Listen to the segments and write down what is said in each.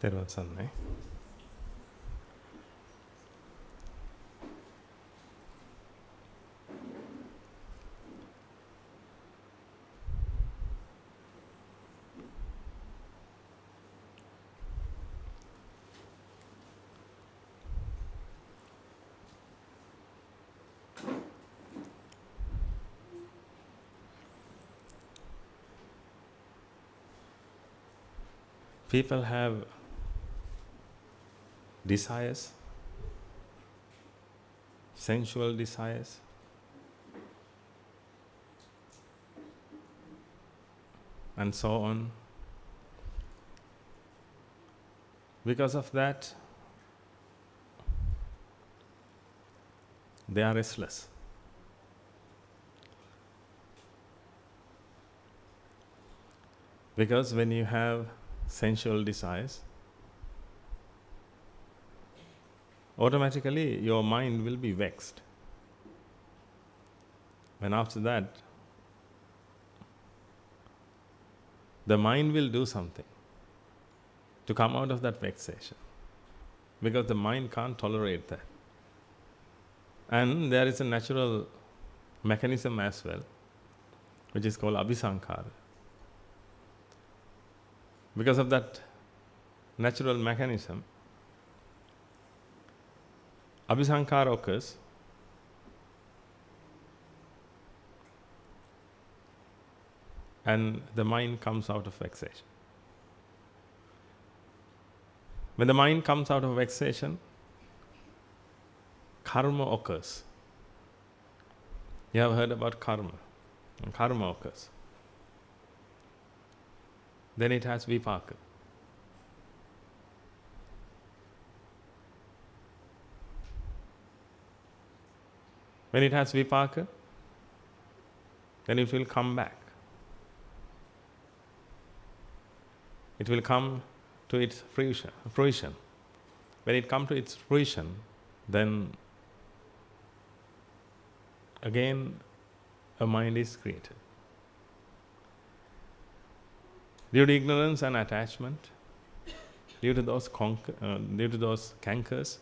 තෙරුවන් සරණයි. People have desires, sensual desires, and so on. Because of that, they are restless. Because when you have sensual desires, automatically your mind will be vexed. And after that, the mind will do something to come out of that vexation, because the mind can't tolerate that. And there is a natural mechanism as well, which is called abhisankara. Because of that natural mechanism, abhisankara occurs, and the mind comes out of vexation. When the mind comes out of vexation, karma occurs. You have heard about karma. And karma occurs. Then it has vipaka. When it has vipaka, then it will come back. It will come to its fruition. When it comes to its fruition, then again a mind is created. Due to ignorance and attachment, due to those cankers,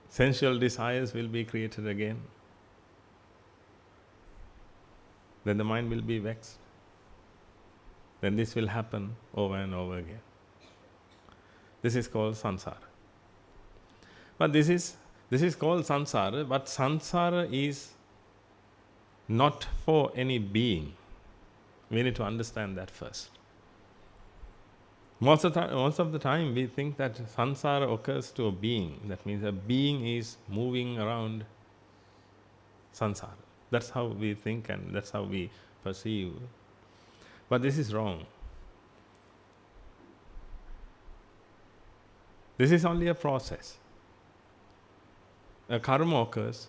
sensual desires will be created again. Then the mind will be vexed. Then this will happen over and over again. This is called sansara. But this is called sansara, but sansara is not for any being. We need to understand that first. Most of the time we think that sansara occurs to a being. That means a being is moving around sansara. That's how we think and that's how we perceive. But this is wrong. This is only a process. A karma occurs.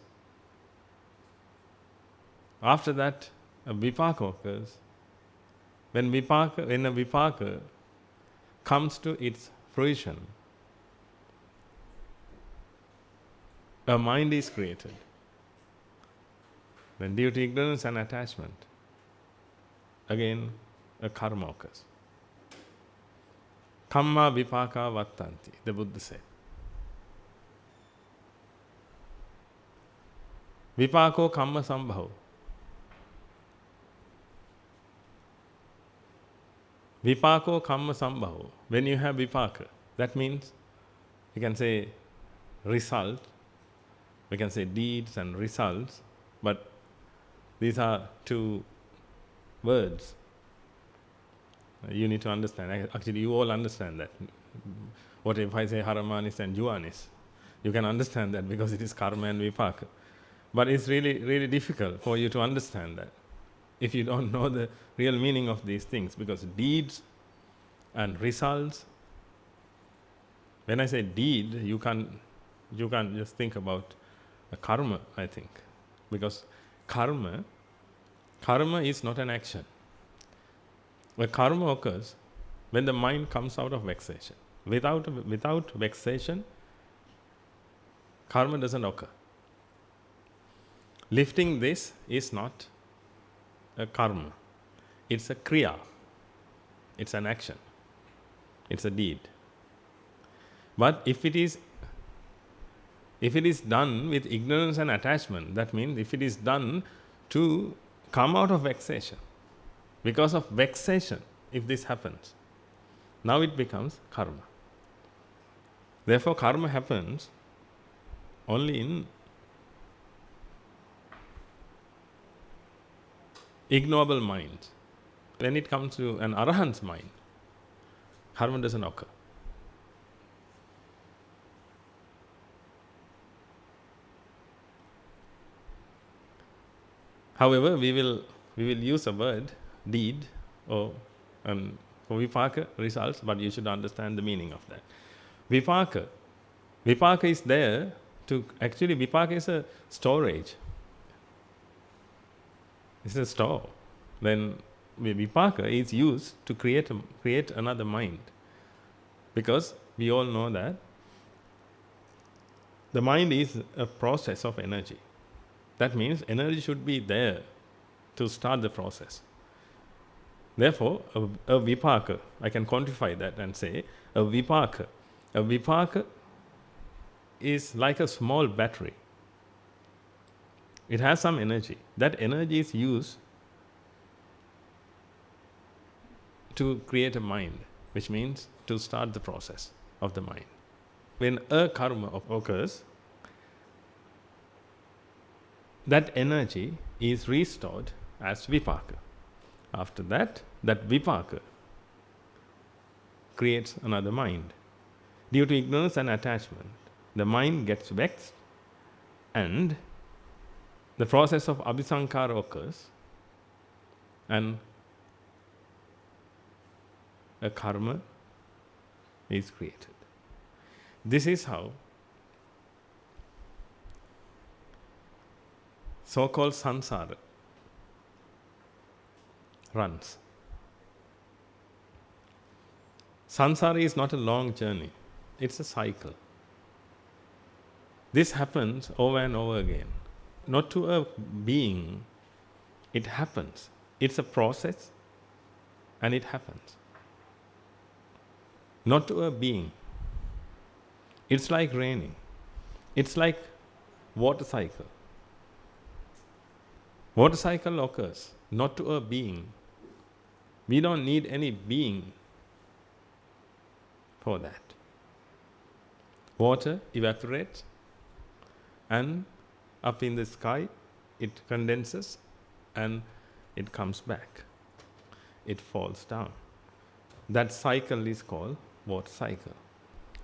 After that, a vipaka occurs. When a vipaka comes to its fruition, a mind is created. Then due to ignorance and attachment, again a karma occurs. Kamma vipaka vattanti, the Buddha said. Vipako kamma sambhava. Vipako kamma sambhava. When you have vipaka, that means you can say result, we can say deeds and results, but these are two words. You need to understand. Actually, you all understand that. What if I say haramanis and juanis? You can understand that because it is karma and vipaka. But it's really, really difficult for you to understand that if you don't know the real meaning of these things, because deeds and results, when I say deed, you can't just think about a karma, I think. Because karma is not an action. But karma occurs when the mind comes out of vexation. Without vexation, karma doesn't occur. Lifting this is not a karma. It's a kriya. It's an action. It's a deed. But if it is done with ignorance and attachment, that means if it is done to come out of vexation, because of vexation, if this happens, now it becomes karma. Therefore, karma happens only in ignoble minds. When it comes to an arahant's mind, karma doesn't occur. However, we will use a word, deed, or for vipaka, results, but you should understand the meaning of that. Vipaka is there to, actually vipaka is a storage. It's a store. Then vipaka is used to create another mind. Because we all know that the mind is a process of energy. That means energy should be there to start the process. Therefore, a vipaka, I can quantify that and say, a vipaka is like a small battery. It has some energy. That energy is used to create a mind, which means to start the process of the mind. When a karma occurs, that energy is restored as vipaka. After that, that vipaka creates another mind. Due to ignorance and attachment, the mind gets vexed and the process of abhisankara occurs and a karma is created. This is how so-called sansara runs. Sansara is not a long journey, it's a cycle. This happens over and over again. Not to a being, it happens. It's a process and it happens. Not to a being. It's like raining. It's like water cycle. Water cycle occurs, not to a being. We don't need any being for that. Water evaporates and up in the sky it condenses and it comes back. It falls down. That cycle is called water cycle.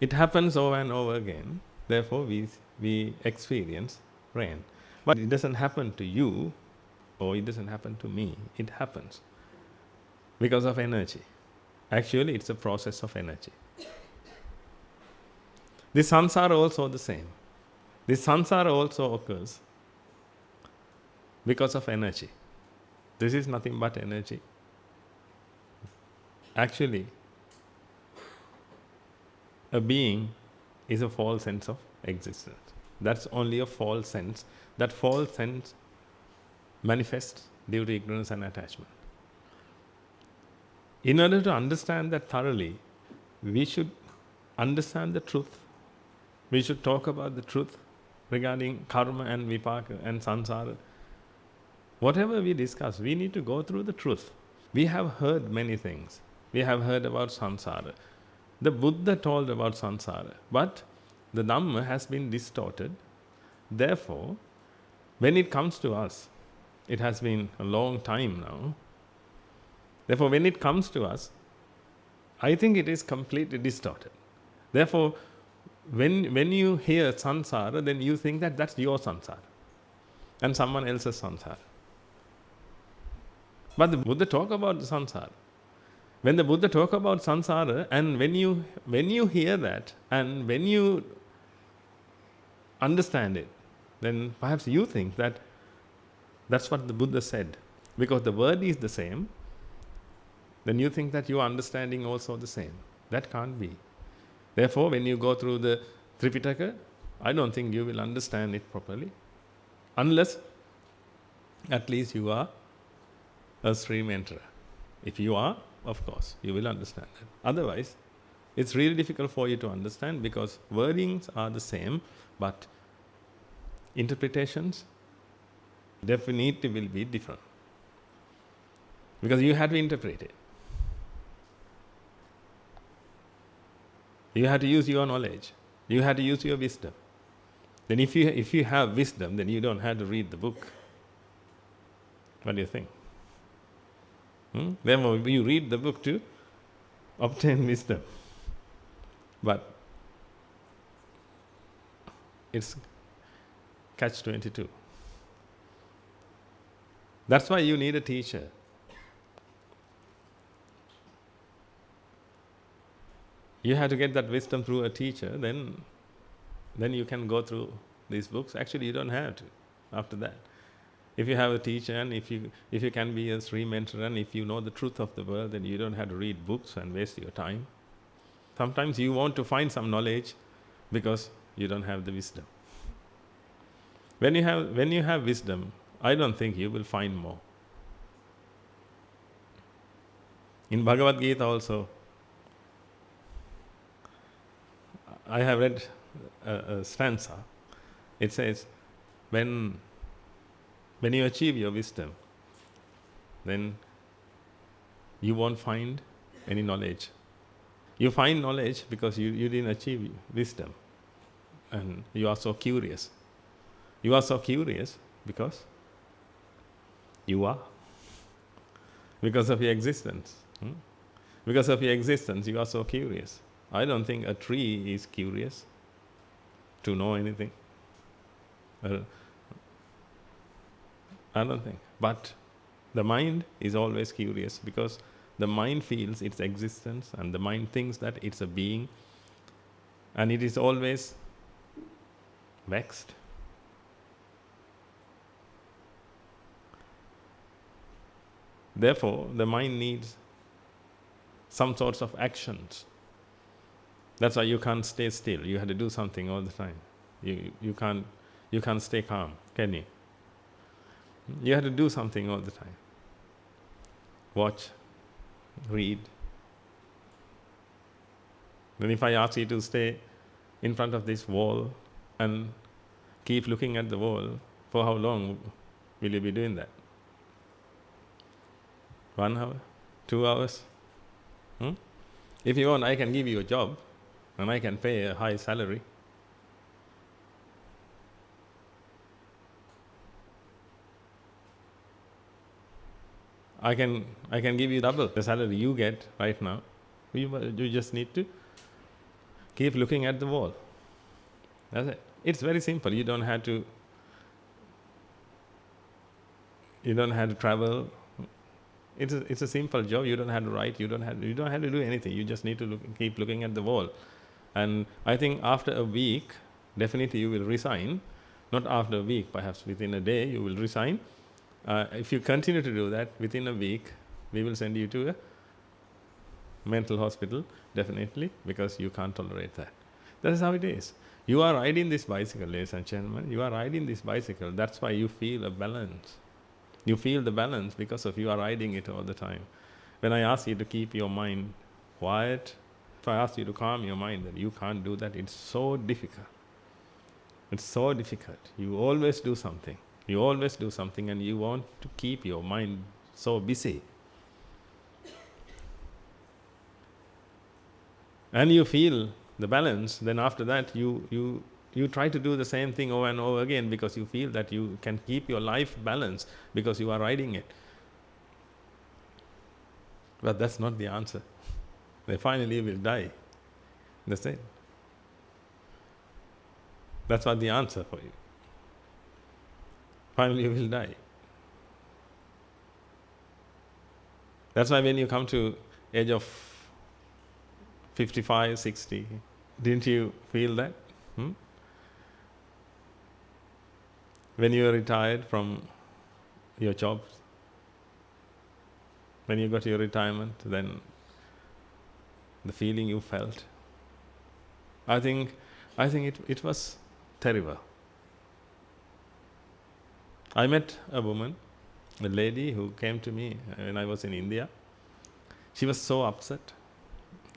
It happens over and over again. Therefore, we experience rain. But it doesn't happen to you or it doesn't happen to me. It happens because of energy. Actually, it's a process of energy. This sansara also the same. This sansara also occurs because of energy. This is nothing but energy. Actually, a being is a false sense of existence. That's only a false sense. That false sense manifests due to ignorance and attachment. In order to understand that thoroughly, we should understand the truth. We should talk about the truth regarding karma and vipaka and sansara. Whatever we discuss, we need to go through the truth. We have heard many things. We have heard about sansara. The Buddha told about sansara, but the dhamma has been distorted. Therefore, when it comes to us, it has been a long time now. Therefore, when it comes to us, I think it is completely distorted. Therefore, when you hear sansara, then you think that that's your sansara and someone else's sansara. But the Buddha talk about the sansara. When the Buddha talk about sansara, and when you hear that and when you understand it, then perhaps you think that that's what the Buddha said. Because the word is the same, then you think that your understanding also the same. That can't be. Therefore, when you go through the Tripitaka, I don't think you will understand it properly. Unless at least you are a stream enterer. If you are, of course, you will understand that. Otherwise, it's really difficult for you to understand because wordings are the same, but interpretations definitely will be different. Because you have to interpret it. You have to use your knowledge. You have to use your wisdom. Then if you have wisdom, then you don't have to read the book. What do you think? Then you read the book to obtain wisdom. But it's catch-22. That's why you need a teacher. You have to get that wisdom through a teacher, then you can go through these books. Actually, you don't have to after that. If you have a teacher and if you can be a stream enterer and if you know the truth of the world, then you don't have to read books and waste your time. Sometimes you want to find some knowledge because you don't have the wisdom. When you have wisdom, I don't think you will find more. In Bhagavad Gita also, I have read a stanza. It says, when you achieve your wisdom, then you won't find any knowledge. You find knowledge because you didn't achieve wisdom. And you are so curious. You are so curious because you are. Because of your existence. Because of your existence, you are so curious. I don't think a tree is curious to know anything. I don't think. But the mind is always curious because the mind feels its existence and the mind thinks that it's a being and it is always vexed. Therefore, the mind needs some sorts of actions. That's why you can't stay still. You have to do something all the time. You can't stay calm, can you? You have to do something all the time. Watch, read. Then if I ask you to stay in front of this wall and keep looking at the wall, for how long will you be doing that? 1 hour? 2 hours? If you want, I can give you a job and I can pay a high salary. I can give you double the salary you get right now. You just need to keep looking at the wall. That's it. It's very simple. You don't have to travel. It's a simple job. You don't have to write. You don't have to do anything. You just need to keep looking at the wall. And I think after a week, definitely you will resign. Not after a week, perhaps within a day you will resign. If you continue to do that, within a week, we will send you to a mental hospital, definitely, because you can't tolerate that. That is how it is. You are riding this bicycle, ladies and gentlemen. You are riding this bicycle. That's why you feel a balance. You feel the balance because of you are riding it all the time. When I ask you to keep your mind quiet, if I ask you to calm your mind, then you can't do that. It's so difficult. It's so difficult. You always do something. You always do something and you want to keep your mind so busy. And you feel the balance, then after that you try to do the same thing over and over again because you feel that you can keep your life balanced because you are riding it. But that's not the answer. They finally will die. That's it. That's not the answer for you. Finally you will die. That's why when you come to age of 55, 60, didn't you feel that? When you were retired from your jobs, when you got your retirement, then the feeling you felt, I think it was terrible. I met a woman A lady who came to me when I was in India, she was so upset.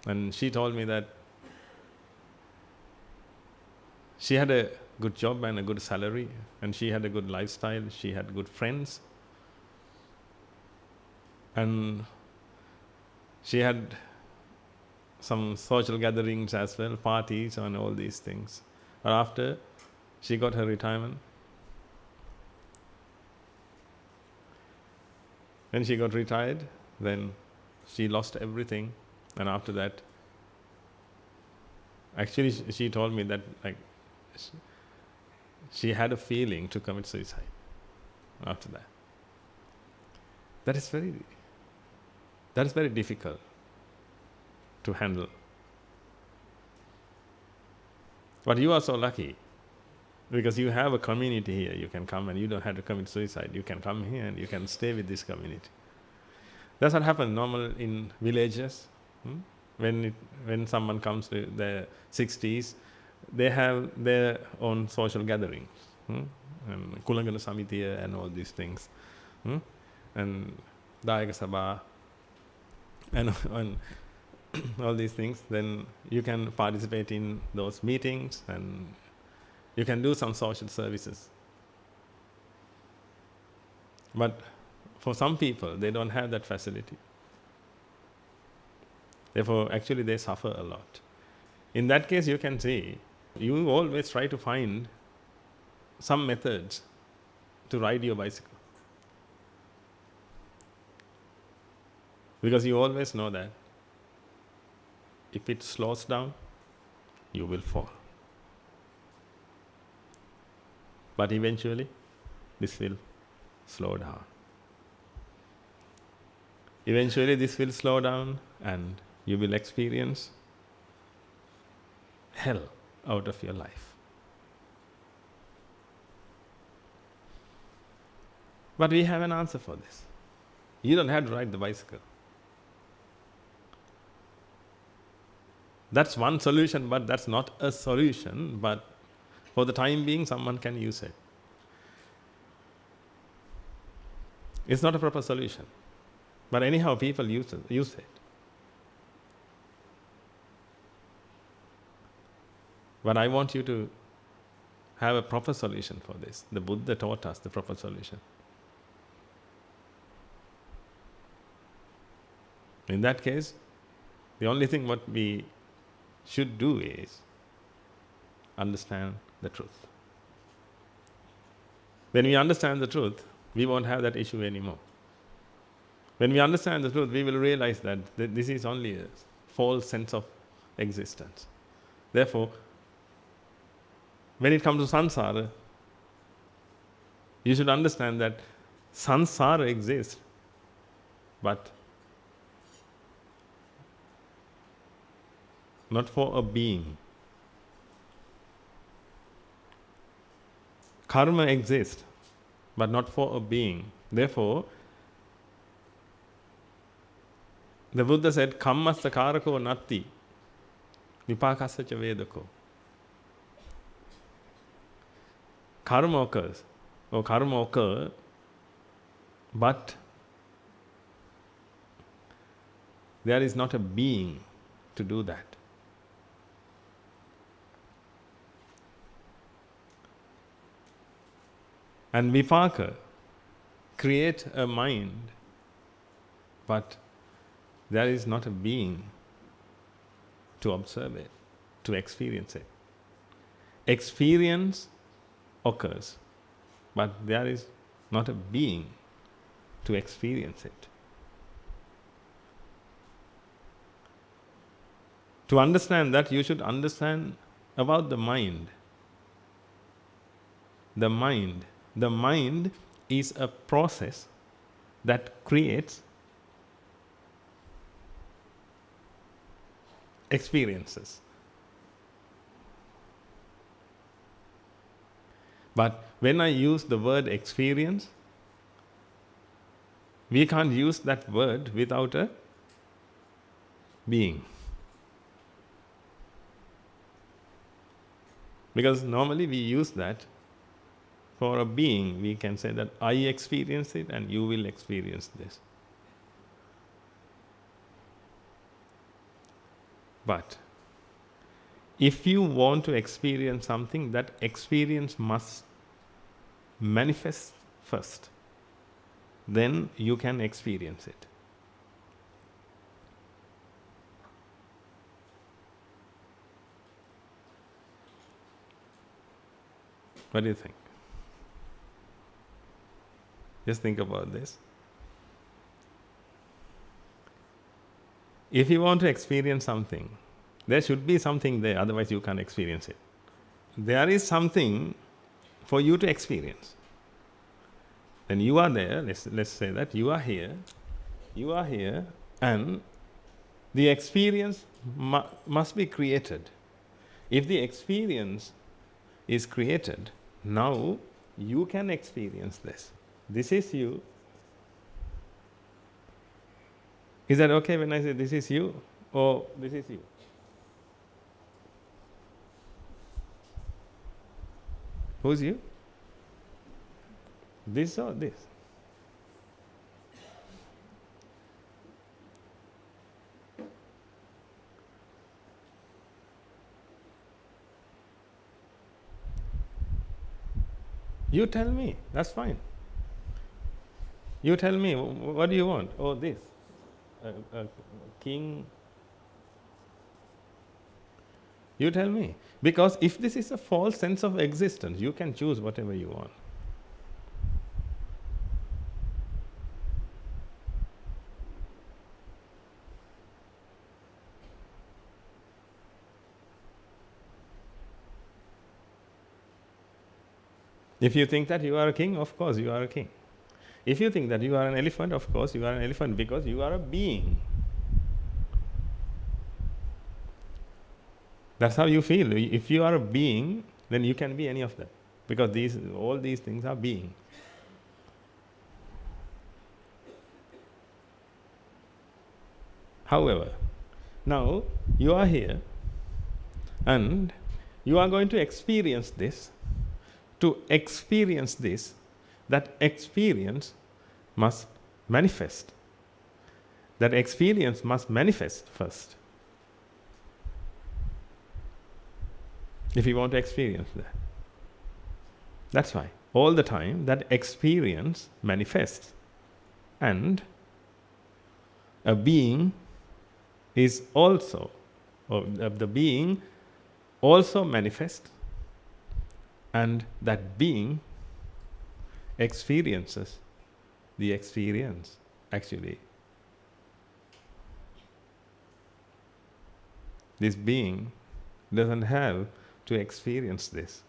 And she told me that she had a good job and a good salary, and she had a good lifestyle, she had good friends, and she had some social gatherings as well, parties and all these things. But after she got her retirement, when she got retired, then she lost everything. And after that, actually she told me that she had a feeling to commit suicide after that. That is very difficult to handle. But you are so lucky, because you have a community here. You can come and you don't have to commit suicide. You can come here and you can stay with this community. That's what happens normal in villages. When someone comes to their 60s, they have their own social gatherings, and Kulangana Samitiya and all these things, and Dayaka Sabha and all these things. Then you can participate in those meetings and you can do some social services. But for some people, they don't have that facility. Therefore, actually they suffer a lot. In that case, you can see, you always try to find some methods to ride your bicycle. Because you always know that if it slows down, you will fall. But eventually, this will slow down. Eventually, this will slow down and you will experience hell out of your life. But we have an answer for this. You don't have to ride the bicycle. That's one solution, but that's not a solution. But for the time being, someone can use it. It's not a proper solution. But anyhow, people use it. But I want you to have a proper solution for this. The Buddha taught us the proper solution. In that case, the only thing what we should do is understand the truth. When we understand the truth, we won't have that issue anymore. When we understand the truth, we will realize that this is only a false sense of existence. Therefore, when it comes to sansara, you should understand that sansara exists, but not for a being. Karma exists, but not for a being. Therefore, the Buddha said, Kammassa karako natti, vipakassa ca vedako. Karma occurs, or karma occur, but there is not a being to do that. And vipaka create a mind, but there is not a being to observe it, to experience it. Experience occurs, but there is not a being to experience it. To understand that, you should understand about the mind. The mind is a process that creates experiences. But when I use the word experience, we can't use that word without a being. Because normally we use that for a being, we can say that I experience it and you will experience this. But if you want to experience something, that experience must manifest first. Then you can experience it. What do you think? Just think about this. If you want to experience something, there should be something there, otherwise you can't experience it. There is something for you to experience. Then you are there, let's say that you are here, and the experience must be created. If the experience is created, now you can experience this. This is you. Is that okay when I say this is you or this is you? Who's you? This or this? You tell me, that's fine. You tell me, what do you want? Oh, this. A king. You tell me. Because if this is a false sense of existence, you can choose whatever you want. If you think that you are a king, of course you are a king. If you think that you are an elephant, of course you are an elephant, because you are a being. That's how you feel. If you are a being, then you can be any of them, because all these things are beings. However, now you are here and you are going to experience this. To experience this, that experience must manifest. That experience must manifest first. If you want to experience that. That's why all the time that experience manifests. And a being is also, or the being also manifests. And that being experiences the experience, actually. This being doesn't have to experience this,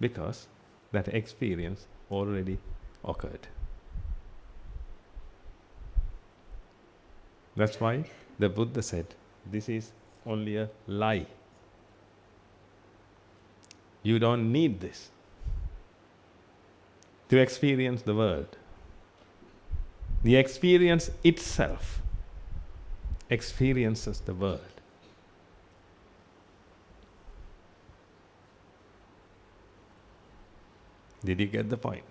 because that experience already occurred. That's why the Buddha said, this is only a lie. You don't need this to experience the world. The experience itself experiences the world. Did you get the point?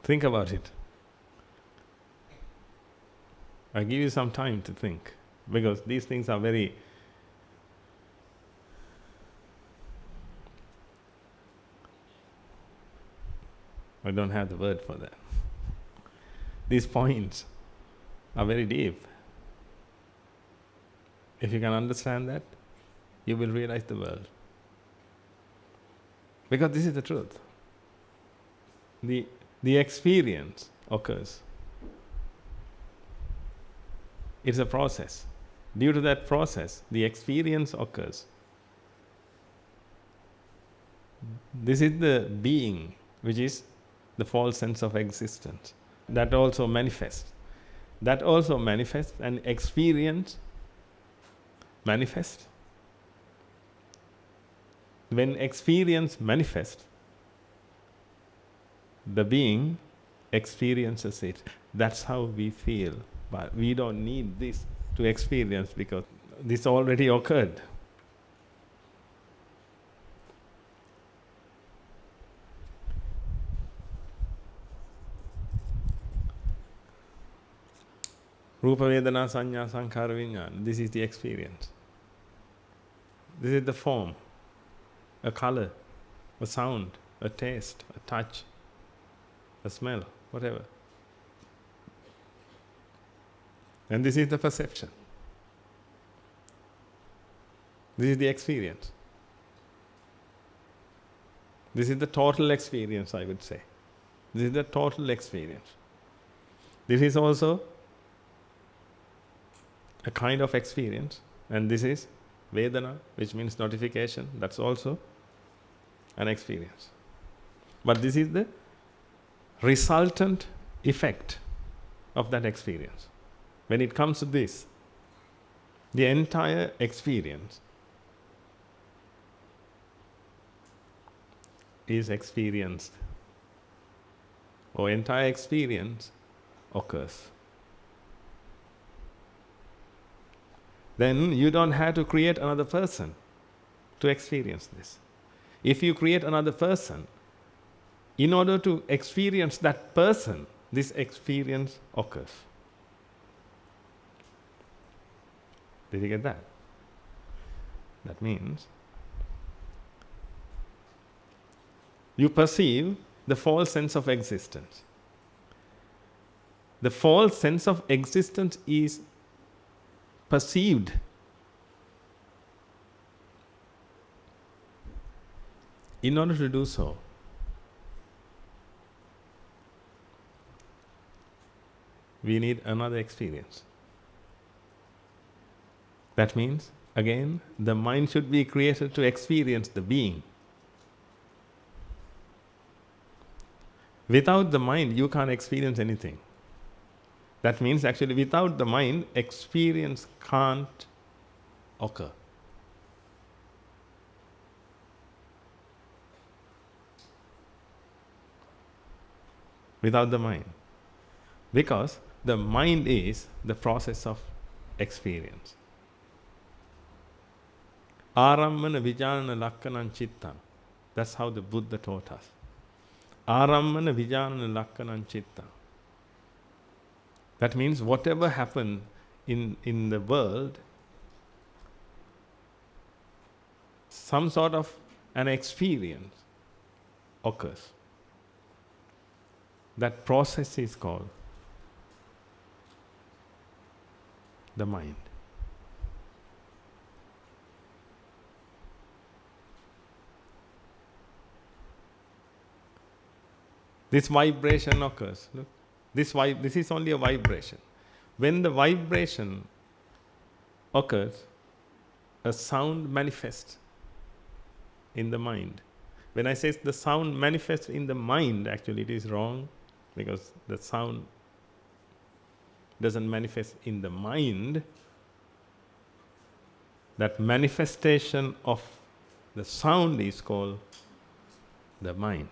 Think about it. I give you some time to think, because these things are very I don't have the word for that. These points are very deep. If you can understand that, you will realize the world. Because this is the truth. The experience occurs. It's a process. Due to that process, the experience occurs. This is the being, which is the false sense of existence. That also manifests. That also manifests, and experience manifests. When experience manifests, the being experiences it. That's how we feel. But we don't need this to experience because this already occurred. Rupa Vedana Sanya Sankhara Vijnana. This is the experience. This is the form, a color, a sound, a taste, a touch, a smell, whatever. And this is the perception. This is the experience. This is the total experience, I would say. This is the total experience. This is also a kind of experience, and this is Vedana, which means notification. That's also an experience. But this is the resultant effect of that experience. When it comes to this, the entire experience is experienced, or entire experience occurs. Then you don't have to create another person to experience this. If you create another person, in order to experience that person, this experience occurs. Did you get that? That means you perceive the false sense of existence. The false sense of existence is perceived. In order to do so, we need another experience. That means, again, the mind should be created to experience the being. Without the mind, you can't experience anything. That means, actually, without the mind, experience can't occur. Without the mind. Because the mind is the process of experience. Arammana vijnana lakkanam chittam. That's how the Buddha taught us. Arammana vijnana lakkanam chittam. That means whatever happened in the world, some sort of an experience occurs. That process is called the mind. This vibration occurs. Look, this is only a vibration. When the vibration occurs, a sound manifests in the mind. When I say the sound manifests in the mind, actually it is wrong, because the sound doesn't manifest in the mind. That manifestation of the sound is called the mind.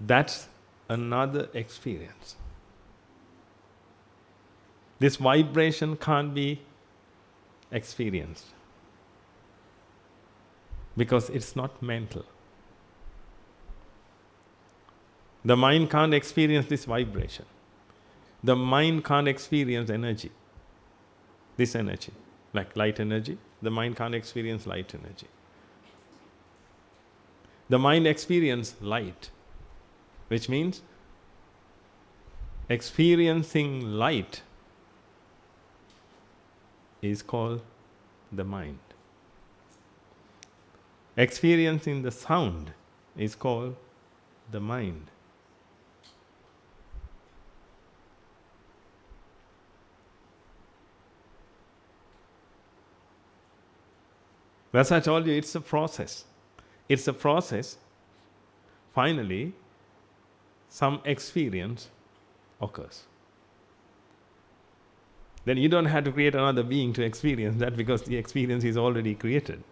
That's another experience. This vibration can't be experienced because it's not mental. The mind can't experience this vibration. The mind can't experience energy. This energy, like light energy, the mind can't experience light energy. The mind experiences light, which means experiencing light is called the mind. Experiencing the sound is called the mind. As I told you, it's a process. It's a process. Finally, some experience occurs. Then you don't have to create another being to experience that, because the experience is already created.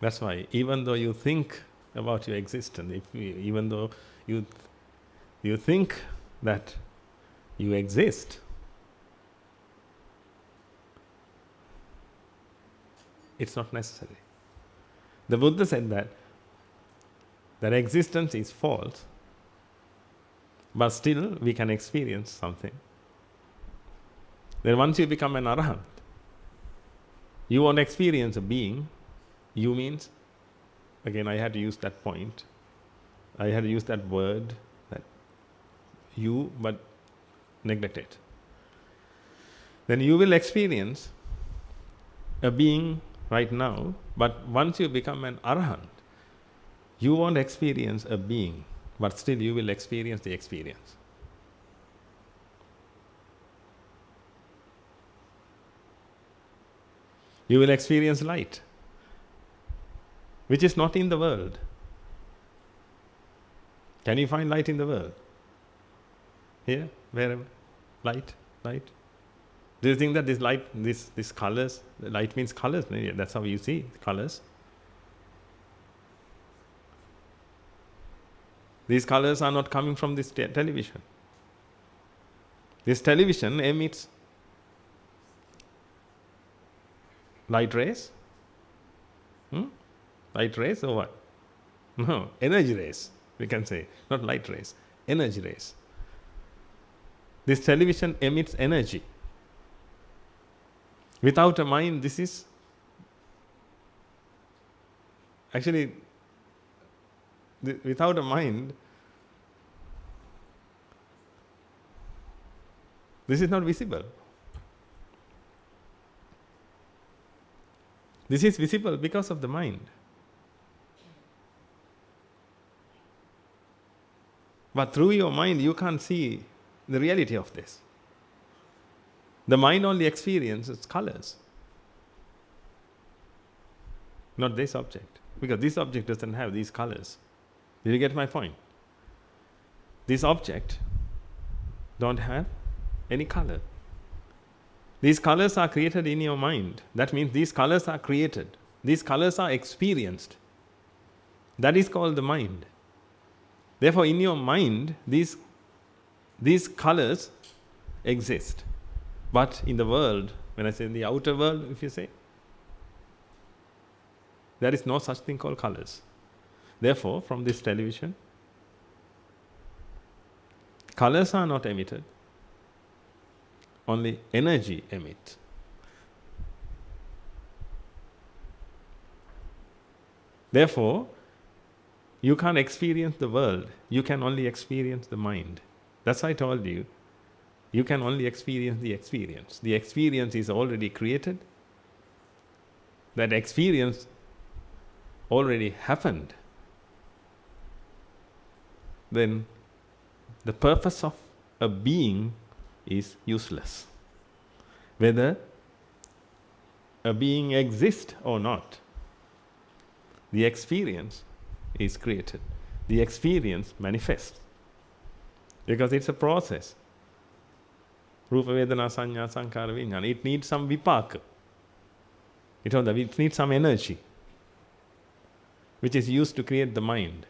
That's why, even though you think about your existence, even though you think that you exist, it's not necessary. The Buddha said that existence is false, but still we can experience something. Then once you become an arahant, you won't experience a being. You means, again I had to use that point, I had to use that word, that you, but neglect it. Then you will experience a being right now, but once you become an arahant, you won't experience a being, but still you will experience the experience. You will experience light, which is not in the world. Can you find light in the world? Here, wherever, light. Do you think that this light, this colors, light means colors? That's how you see colors. These colors are not coming from this television. This television emits light rays. Light rays or what? No, energy rays, we can say. Not light rays, energy rays. This television emits energy. Without a mind, this is actually, without a mind, this is not visible. This is visible because of the mind. But through your mind, you can't see the reality of this. The mind only experiences colors, not this object, because this object doesn't have these colors. Did you get my point? This object don't have any color. These colors are created in your mind. That means these colors are created. These colors are experienced. That is called the mind. Therefore, in your mind, these colors exist. But in the world, when I say in the outer world, if you say, there is no such thing called colors. Therefore, from this television, colors are not emitted. Only energy emits. Therefore, you can't experience the world. You can only experience the mind. That's why I told you, you can only experience the experience. The experience is already created. That experience already happened. Then the purpose of a being is useless. Whether a being exists or not, the experience is created. The experience manifests. Because it's a process. Rupa Vedana Sanya Sankara Vijnana. It needs some vipaka. It needs some energy, which is used to create the mind.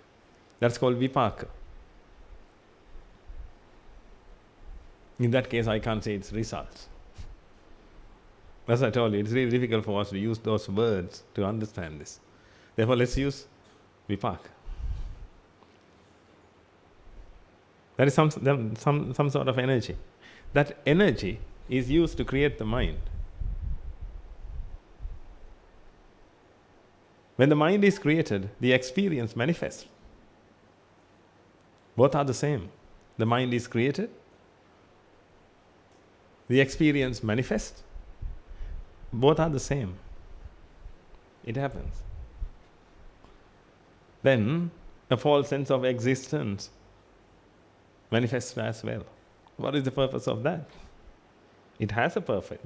That's called vipaka. In that case, I can't say it's results. As I told you, it's really difficult for us to use those words to understand this. Therefore, let's use vipaka. There is some sort of energy. That energy is used to create the mind. When the mind is created, the experience manifests. Both are the same. The mind is created, the experience manifests. Both are the same. It happens. Then a false sense of existence manifests as well. What is the purpose of that? It has a purpose,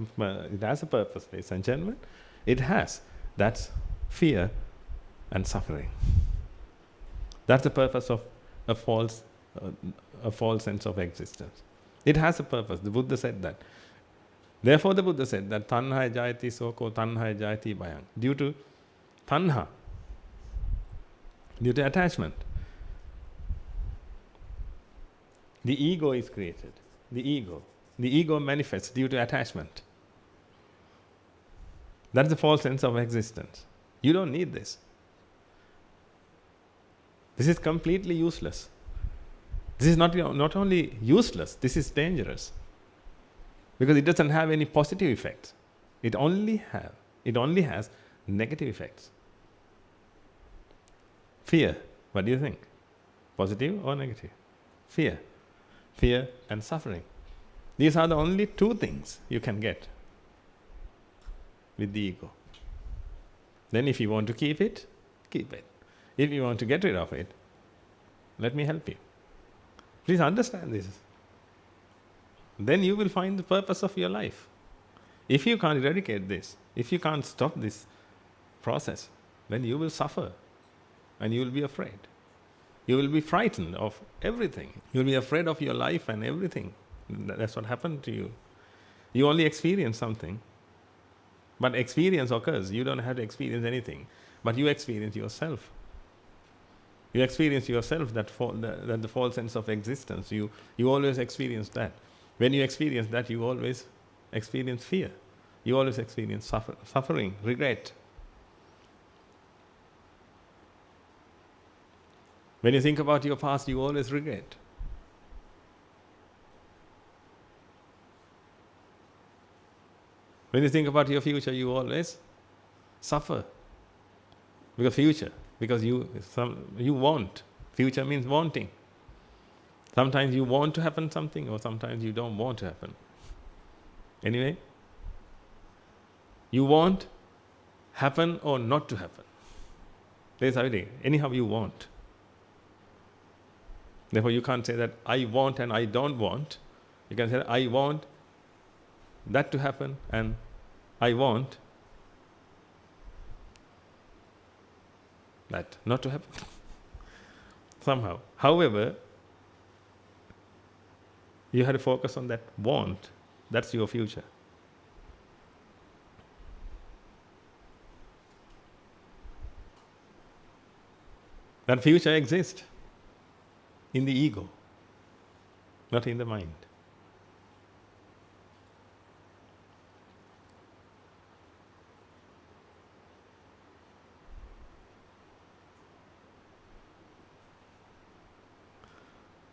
ladies and gentlemen. It has. That's fear and suffering. That's the purpose of a false sense of existence. It has a purpose. The Buddha said that. Therefore, the Buddha said that tanha jayati soko tanha jayati bhayam. Due to tanha, Due to attachment. The ego is created. The ego manifests due to attachment. That's the false sense of existence. You don't need this. This is completely useless. This is not only useless, this is dangerous. Because it doesn't have any positive effects. It only has negative effects. Fear, what do you think? Positive or negative? Fear. Fear and suffering. These are the only two things you can get with the ego. Then if you want to keep it, keep it. If you want to get rid of it, let me help you. Please understand this. Then you will find the purpose of your life. If you can't eradicate this, if you can't stop this process, then you will suffer and you will be afraid. You will be frightened of everything. You will be afraid of your life and everything. That's what happened to you. You only experience something. But experience occurs. You don't have to experience anything. But you experience yourself. You experience yourself, that the false sense of existence. You always experience that. When you experience that, you always experience fear. You always experience suffering, regret. When you think about your past, you always regret. When you think about your future, you always suffer. Because you want. Future means wanting. Sometimes you want to happen something, or sometimes you don't want to happen. Anyway, you want happen or not to happen. That's how it is. Anyhow you want. Therefore you can't say that I want and I don't want. You can say I want that to happen and I want that not to happen. Somehow. However, you have to focus on that want. That's your future. That future exists in the ego, not in the mind.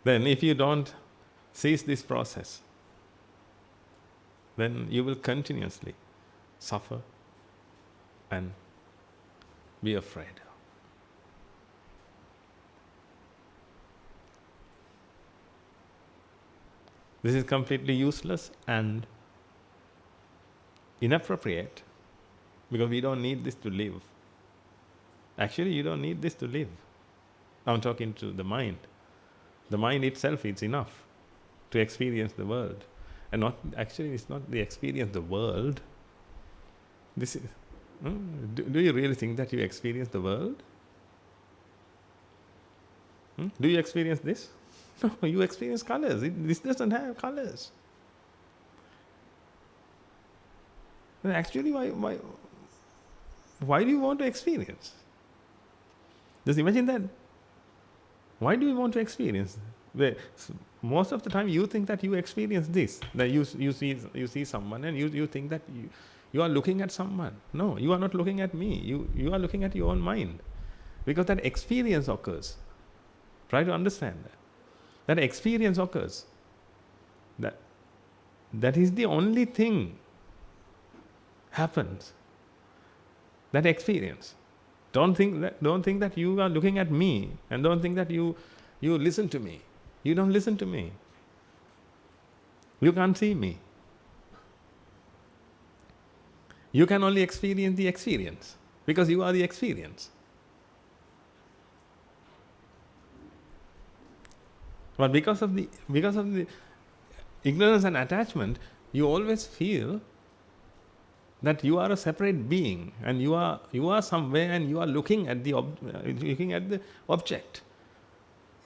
Then if you don't cease this process, then you will continuously suffer and be afraid. This is completely useless and inappropriate, because we don't need this to live. Actually, you don't need this to live. I'm talking to the mind. The mind itself is enough to experience the world. And it's not the experience the world. This is, do you really think that you experience the world? Do you experience this? No, you experience colors. This doesn't have colors. And actually, why do you want to experience? Just imagine that. Why do you want to experience? Most of the time you think that you experience this. That you see someone and you think that you are looking at someone. No, you are not looking at me. You are looking at your own mind. Because that experience occurs. Try to understand that. That experience occurs. That is the only thing happens. That experience. Don't think that you are looking at me, and don't think that you listen to me. You don't listen to me. You can't see me. You can only experience the experience, because you are the experience. But because of the ignorance and attachment, you always feel that you are a separate being, and you are somewhere, and you are looking at the object.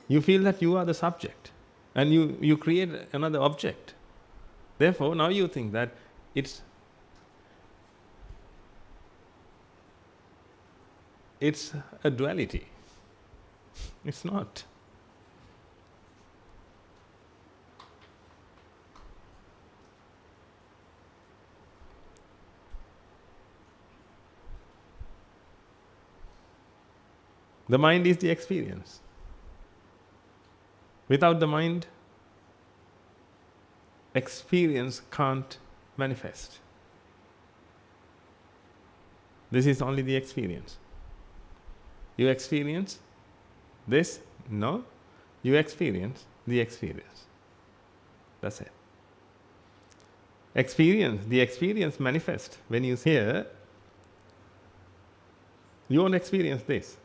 You feel that you are the subject, and you create another object. Therefore, now you think that it's a duality. It's not. The mind is the experience. Without the mind, experience can't manifest. This is only the experience. You experience this? No. You experience the experience. That's it. The experience manifests. When you hear, you won't experience this.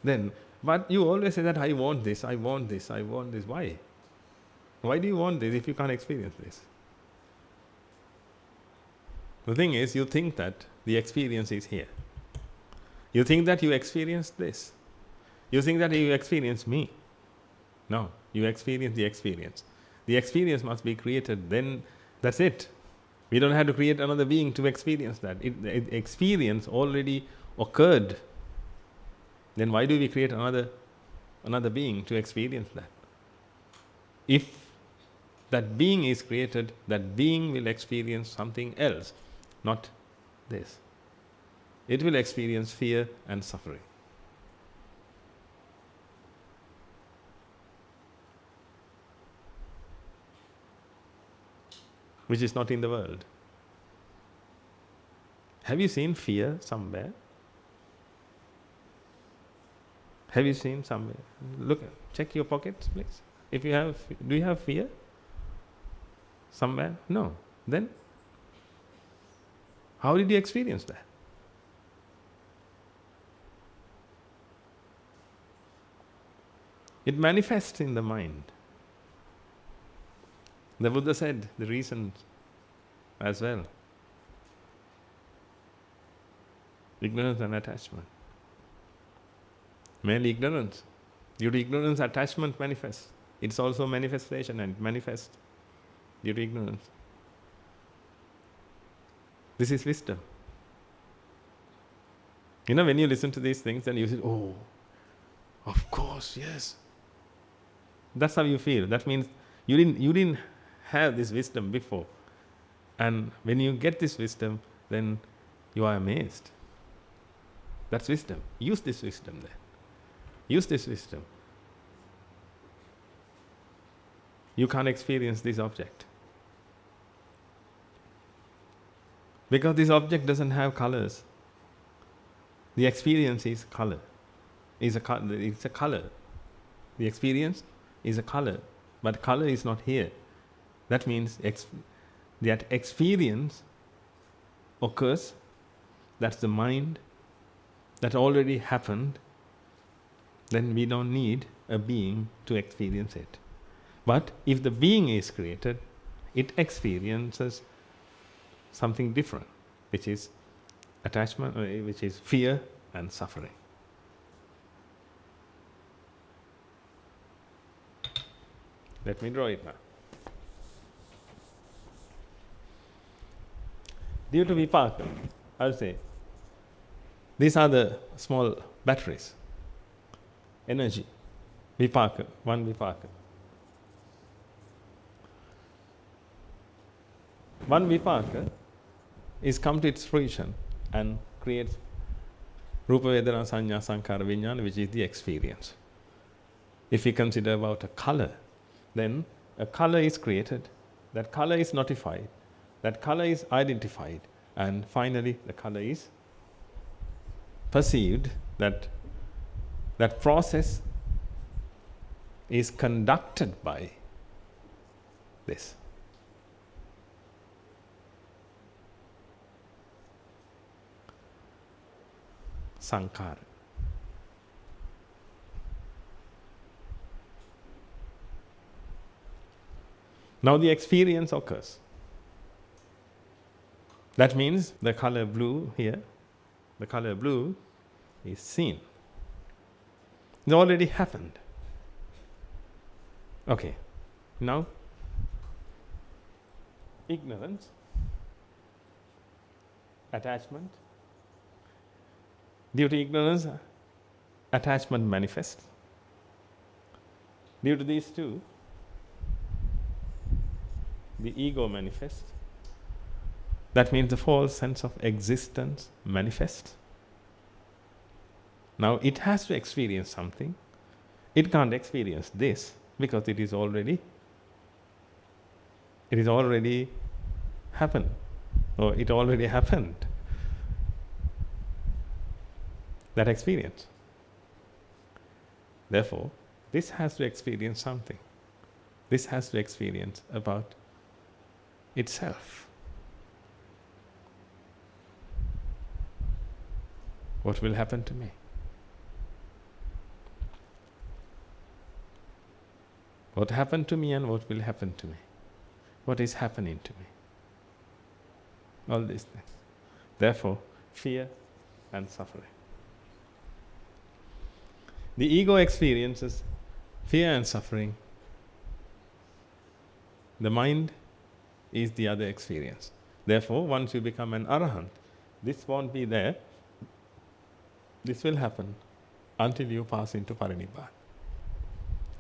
Then, but you always say that I want this, I want this, I want this. Why? Why do you want this if you can't experience this? The thing is, you think that the experience is here. You think that you experience this. You think that you experience me. No, you experience the experience. The experience must be created, then that's it. We don't have to create another being to experience that. Experience already occurred. Then why do we create another being to experience that? If that being is created, that being will experience something else, not this. It will experience fear and suffering. Which is not in the world. Have you seen fear somewhere? Have you seen somewhere? Look, check your pockets, please. If you have, do you have fear? Somewhere? No. Then, how did you experience that? It manifests in the mind. The Buddha said the reason as well. Ignorance and attachment. Mainly ignorance. Due to ignorance, attachment manifests. It's also manifestation and it manifests due to ignorance. This is wisdom. You know, when you listen to these things, then you say, oh, of course, yes. That's how you feel. That means you didn't have this wisdom before. And when you get this wisdom, then you are amazed. That's wisdom. Use this wisdom then. Use this wisdom. You can't experience this object. Because this object doesn't have colors. The experience is color. It's a color. The experience is a color. But color is not here. That means that experience occurs. That's the mind. That already happened. Then we don't need a being to experience it. But if the being is created, it experiences something different, which is attachment, which is fear and suffering. Let me draw it now. Due to vipaka, I'll say, these are the small batteries. Energy. Vipaka, one vipaka. One vipaka is come to its fruition and creates rupa vedana sanya sankara vijnana, which is the experience. If we consider about a color, then a color is created, that color is notified, that color is identified, and finally the color is perceived. That process is conducted by this. Sankara. Now the experience occurs. That means the color blue here, the color blue is seen. It already happened. Okay. Now, ignorance, attachment. Due to ignorance, attachment manifests. Due to these two, the ego manifests. That means the false sense of existence manifests. Now it has to experience something. It can't experience this because it is already happened, or it already happened. That experience. Therefore, this has to experience something. This has to experience about itself. What will happen to me? What happened to me and what will happen to me? What is happening to me? All these things. Therefore, fear and suffering. The ego experiences fear and suffering. The mind is the other experience. Therefore, once you become an arahant, this won't be there. This will happen until you pass into parinibbana.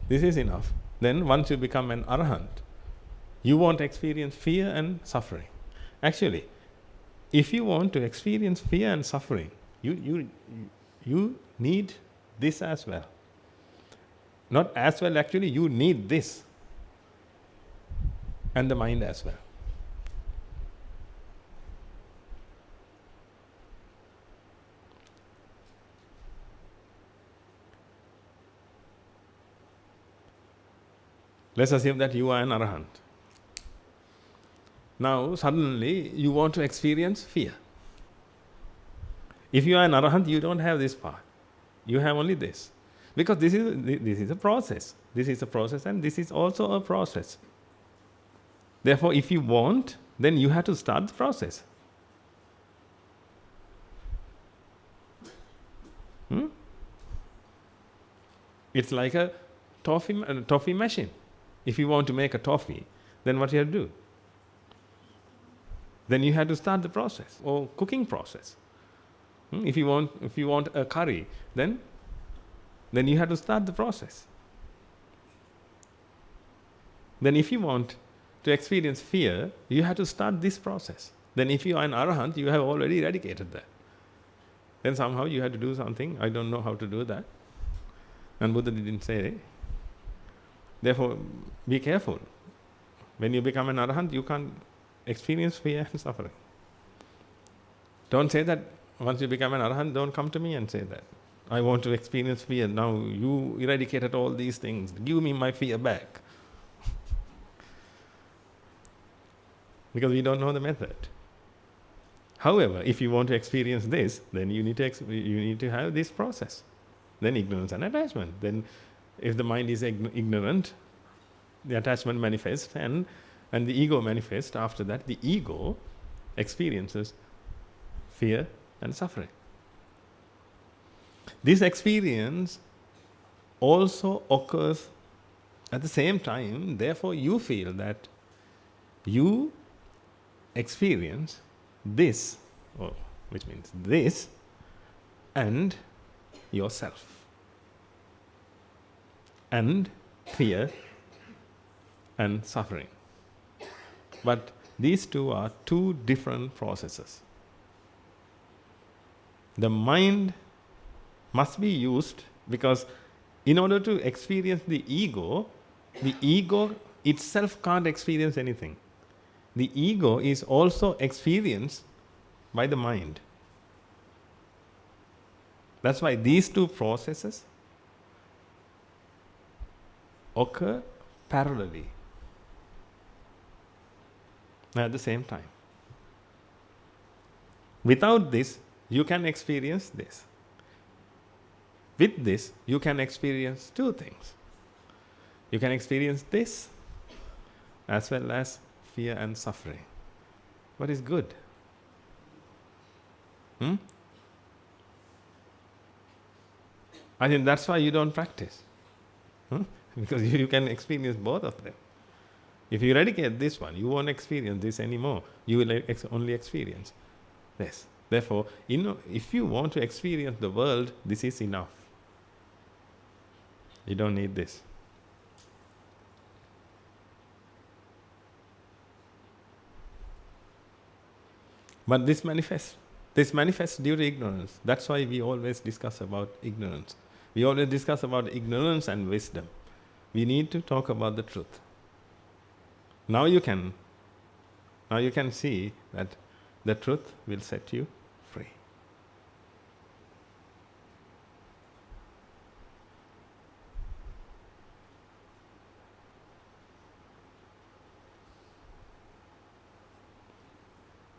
This is enough. Then once you become an arahant, you won't experience fear and suffering. Actually, if you want to experience fear and suffering, you need this as well. Not as well, actually, you need this. And the mind as well. Let's assume that you are an arahant. Now, suddenly, you want to experience fear. If you are an arahant, you don't have this part. You have only this. Because this is a process. This is a process and this is also a process. Therefore, if you want, then you have to start the process. It's like a toffee machine. If you want to make a toffee, then what you have to do? Then you have to start the process or cooking process. If you want a curry, then you have to start the process. Then if you want to experience fear, you have to start this process. Then if you are an arahant, you have already eradicated that. Then somehow you have to do something. I don't know how to do that. And Buddha didn't say. Therefore, be careful. When you become an arahant, you can't experience fear and suffering. Don't say that once you become an arahant, don't come to me and say that. I want to experience fear. Now you eradicated all these things. Give me my fear back. Because we don't know the method. However, if you want to experience this, then you need to have this process. Then ignorance and attachment. Then if the mind is ignorant, the attachment manifests and the ego manifests. After that, the ego experiences fear and suffering. This experience also occurs at the same time. Therefore, you feel that you experience this, which means this, and yourself. And fear and suffering. But these two are two different processes. The mind must be used because in order to experience the ego itself can't experience anything. The ego is also experienced by the mind. That's why these two processes occur parallelly at the same time. Without this, you can experience this. With this, you can experience two things. You can experience this as well as fear and suffering. What is good? I think that's why you don't practice. Because you can experience both of them. If you eradicate this one, you won't experience this anymore. You will only experience this. Therefore, if you want to experience the world, this is enough. You don't need this. But this manifests. This manifests due to ignorance. That's why we always discuss about ignorance. We always discuss about ignorance and wisdom. We need to talk about the truth. Now you can see that the truth will set you free.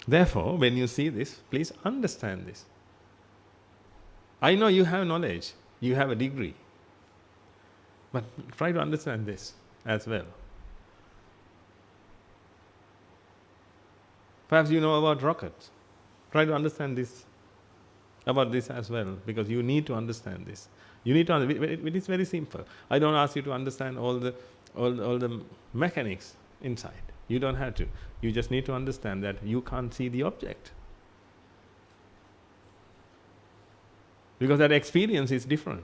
Therefore, when you see this, please understand this. I know you have knowledge, you have a degree, but try to understand this as well. Perhaps you know about rockets. Try to understand this, about this as well, because you need to understand this. You need to. It is very simple. I don't ask you to understand all the mechanics inside. You don't have to. You just need to understand that you can't see the object, because that experience is different.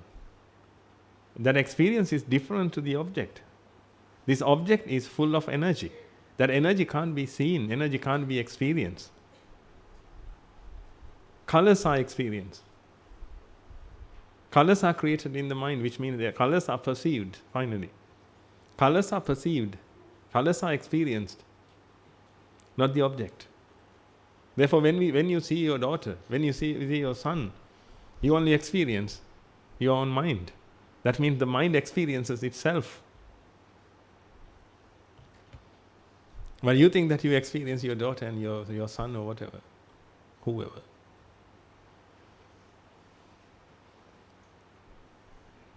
That experience is different to the object. This object is full of energy. That energy can't be seen, energy can't be experienced. Colors are experienced. Colors are created in the mind, which means their colors are perceived, finally. Colors are perceived, colors are experienced, not the object. Therefore, when you see your daughter, when you see your son, you only experience your own mind. That means the mind experiences itself. But you think that you experience your daughter and your son or whatever, whoever.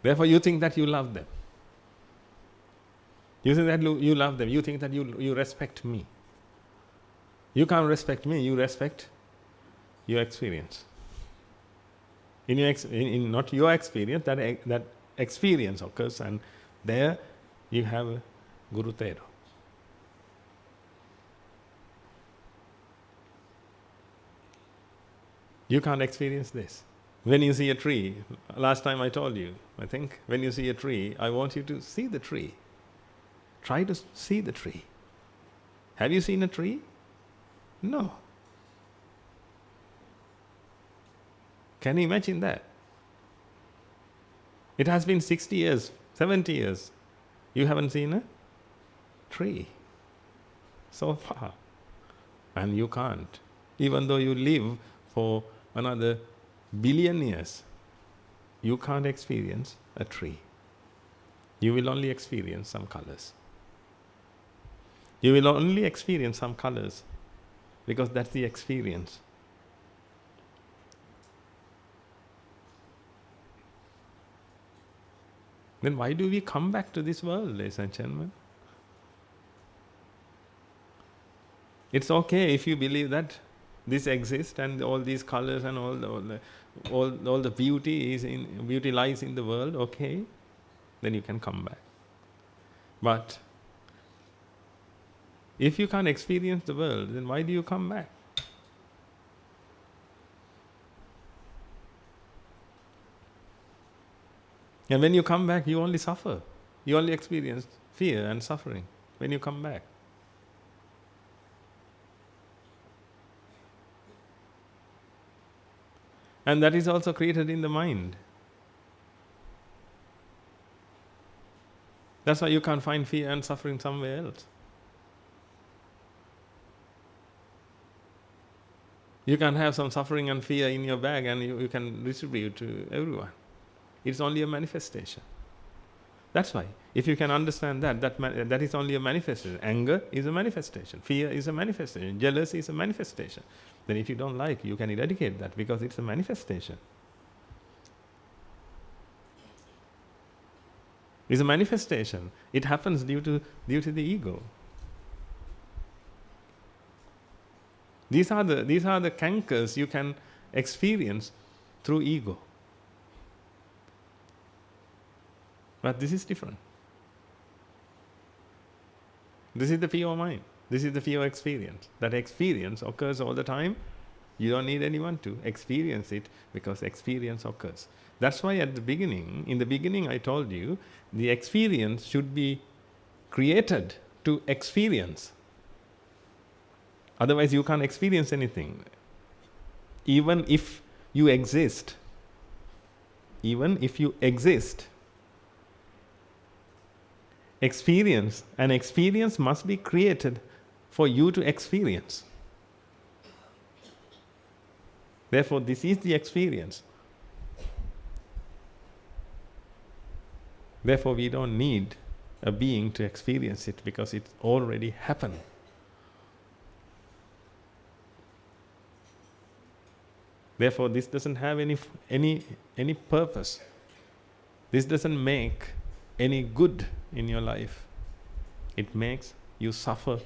Therefore, you think that you love them. You think that you love them. You think that you respect me. You can't respect me. You respect your experience. In not your experience, that experience occurs, and there you have a Guru Tero. You can't experience this. When you see a tree, last time I told you, I think, when you see a tree, I want you to see the tree. Try to see the tree. Have you seen a tree? No. Can you imagine that? It has been 60 years, 70 years. You haven't seen a tree so far. And you can't. Even though you live for another billion years, you can't experience a tree. You will only experience some colors. You will only experience some colors because that's the experience. Then why do we come back to this world, ladies and gentlemen? It's okay if you believe that this exists and all these colors and all the beauty lies in the world. Okay, then you can come back. But if you can't experience the world, then why do you come back? And when you come back, you only suffer. You only experience fear and suffering when you come back. And that is also created in the mind. That's why you can't find fear and suffering somewhere else. You can have some suffering and fear in your bag and you can distribute to everyone. It's only a manifestation. That's why, if you can understand that is only a manifestation. Anger is a manifestation. Fear is a manifestation. Jealousy is a manifestation. Then if you don't like, you can eradicate that because it's a manifestation. It's a manifestation. It happens due to the ego. These are the cankers you can experience through ego. But this is different. This is the pure mind. This is the pure experience. That experience occurs all the time. You don't need anyone to experience it because experience occurs. That's why in the beginning I told you, the experience should be created to experience. Otherwise you can't experience anything. Even if you exist, experience must be created for you to experience. Therefore, this is the experience. Therefore, we don't need a being to experience it, because it's already happened. Therefore, this doesn't have any purpose. This doesn't make any good in your life. It makes you suffer.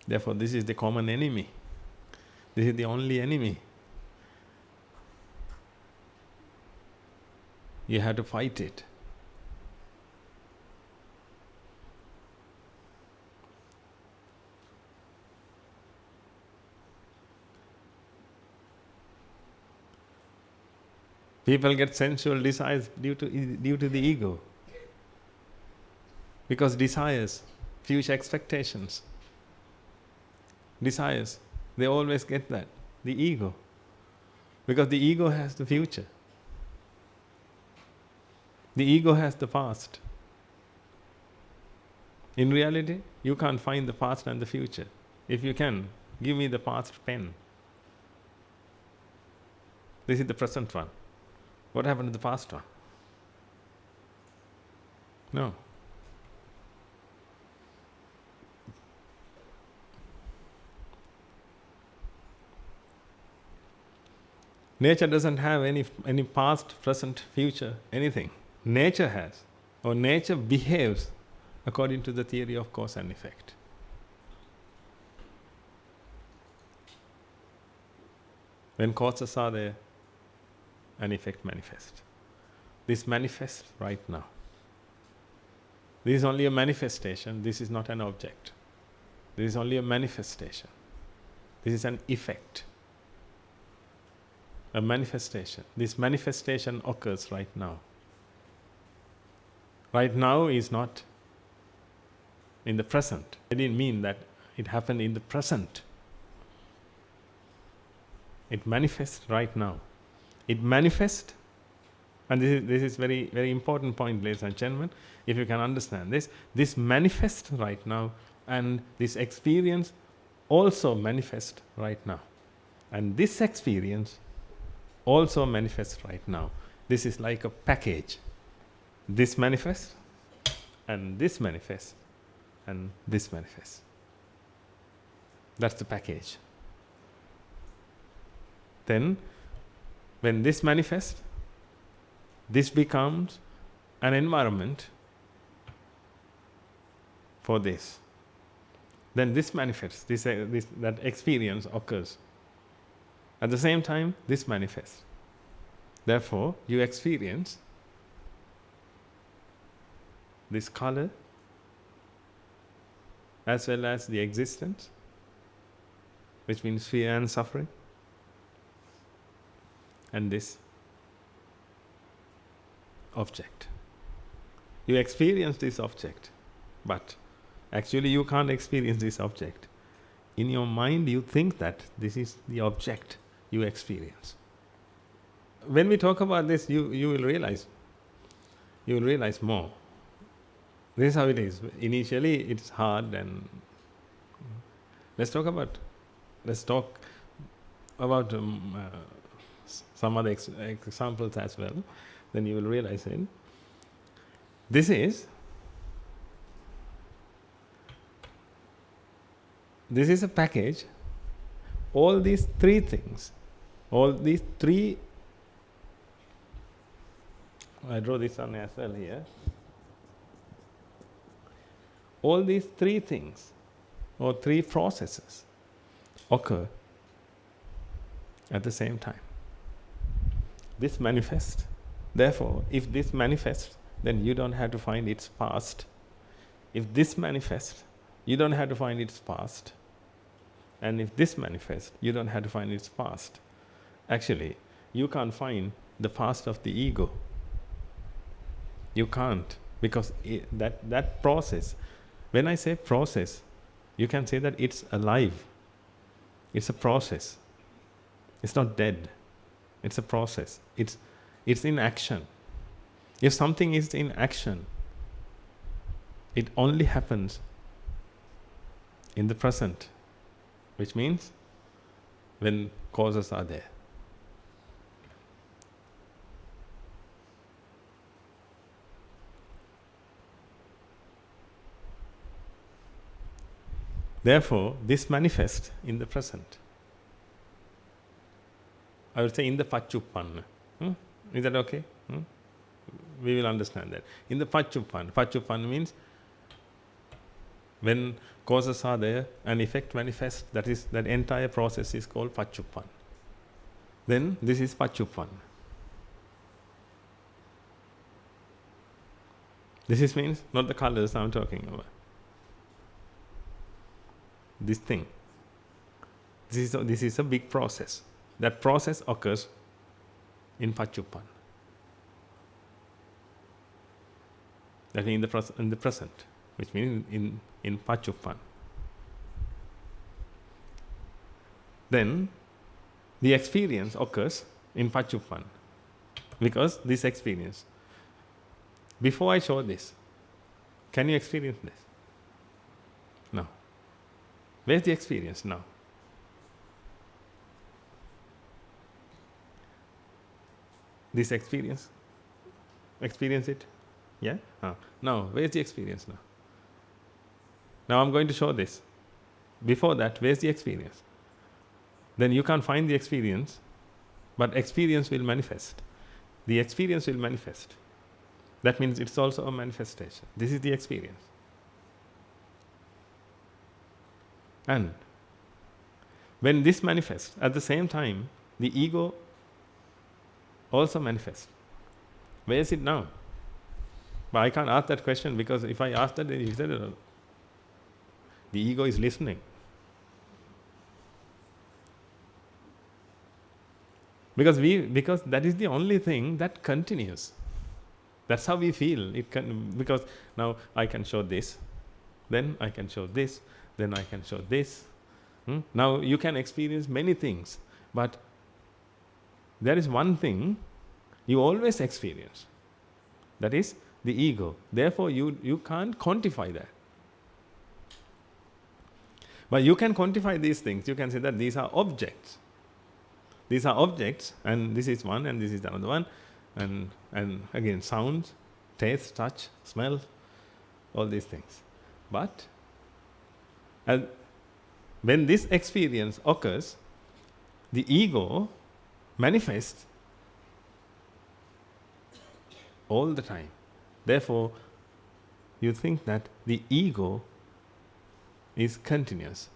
Therefore, this is the common enemy. This is the only enemy. You have to fight it. People get sensual desires due to the ego. Because desires, future expectations, desires, they always get that. The ego. Because the ego has the future. The ego has the past. In reality, you can't find the past and the future. If you can, give me the past pen. This is the present one. What happened to the past one? No. Nature doesn't have any past, present, future, anything. Nature has, or nature behaves according to the theory of cause and effect. When causes are there, an effect manifests. This manifests right now. This is only a manifestation. This is not an object. This is only a manifestation. This is an effect. A manifestation. This manifestation occurs right now. Right now is not in the present. I didn't mean that it happened in the present. It manifests right now. It manifests, and this is very, very important point, ladies and gentlemen, if you can understand this. This manifests right now, and this experience also manifests right now. And this experience also manifests right now. This is like a package. This manifests, and this manifests, and this manifests. That's the package. Then, when this manifests, this becomes an environment for this. Then this manifests, that experience occurs. At the same time, this manifests. Therefore, you experience this color as well as the existence, which means fear and suffering, and this object. You experience this object, but actually you can't experience this object. In your mind you think that this is the object you experience. When we talk about this, you will realize more. This is how it is. Initially it's hard, and let's talk about some other examples as well. Then you will realize it. This is a package. All these three things, I draw this on as well here. All these three things, or three processes, occur at the same time. This manifests. Therefore, if this manifests, then you don't have to find its past. If this manifests, you don't have to find its past. And if this manifests, you don't have to find its past. Actually, you can't find the past of the ego. You can't, because that process, when I say process, you can say that it's alive. It's a process. It's not dead. It's a process. It's in action. If something is in action, it only happens in the present, which means when causes are there. Therefore, this manifests in the present. I would say in the Pachuppanna. Is that okay? We will understand that. In the Pachuppanna. Pachuppanna means when causes are there and effect manifests, that entire process is called Pachuppanna. Then this is Pachuppanna. This means not the colors I'm talking about. This thing. This is a big process. That process occurs in Pachuppanna. That means in the present, which means in Pachuppanna. Then the experience occurs in Pachuppanna, because this experience. Before I show this, can you experience this? No. Where's the experience now? This experience? Experience it? Yeah? Now, where's the experience now? Now I'm going to show this. Before that, where's the experience? Then you can't find the experience, but experience will manifest. The experience will manifest. That means it's also a manifestation. This is the experience. And when this manifests, at the same time, the ego also manifests. Where is it now? But I can't ask that question, because if I ask that, then you said the ego is listening. Because that is the only thing that continues. That's how we feel. Because now I can show this, then I can show this, then I can show this. Now you can experience many things, but there is one thing you always experience. That is the ego. Therefore, you can't quantify that. But you can quantify these things. You can say that these are objects. These are objects, and this is one, and this is another one. And again, sounds, taste, touch, smell, all these things. But when this experience occurs, the ego manifests all the time. Therefore, you think that the ego is continuous.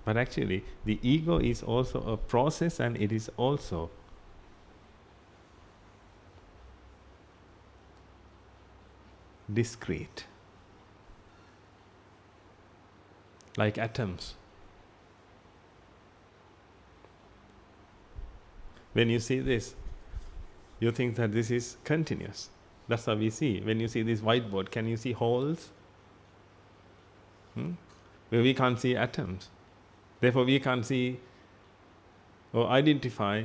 But actually, the ego is also a process, and it is also discrete. Like atoms. When you see this, you think that this is continuous. That's how we see. When you see this whiteboard, can you see holes? Well, we can't see atoms. Therefore, we can't see or identify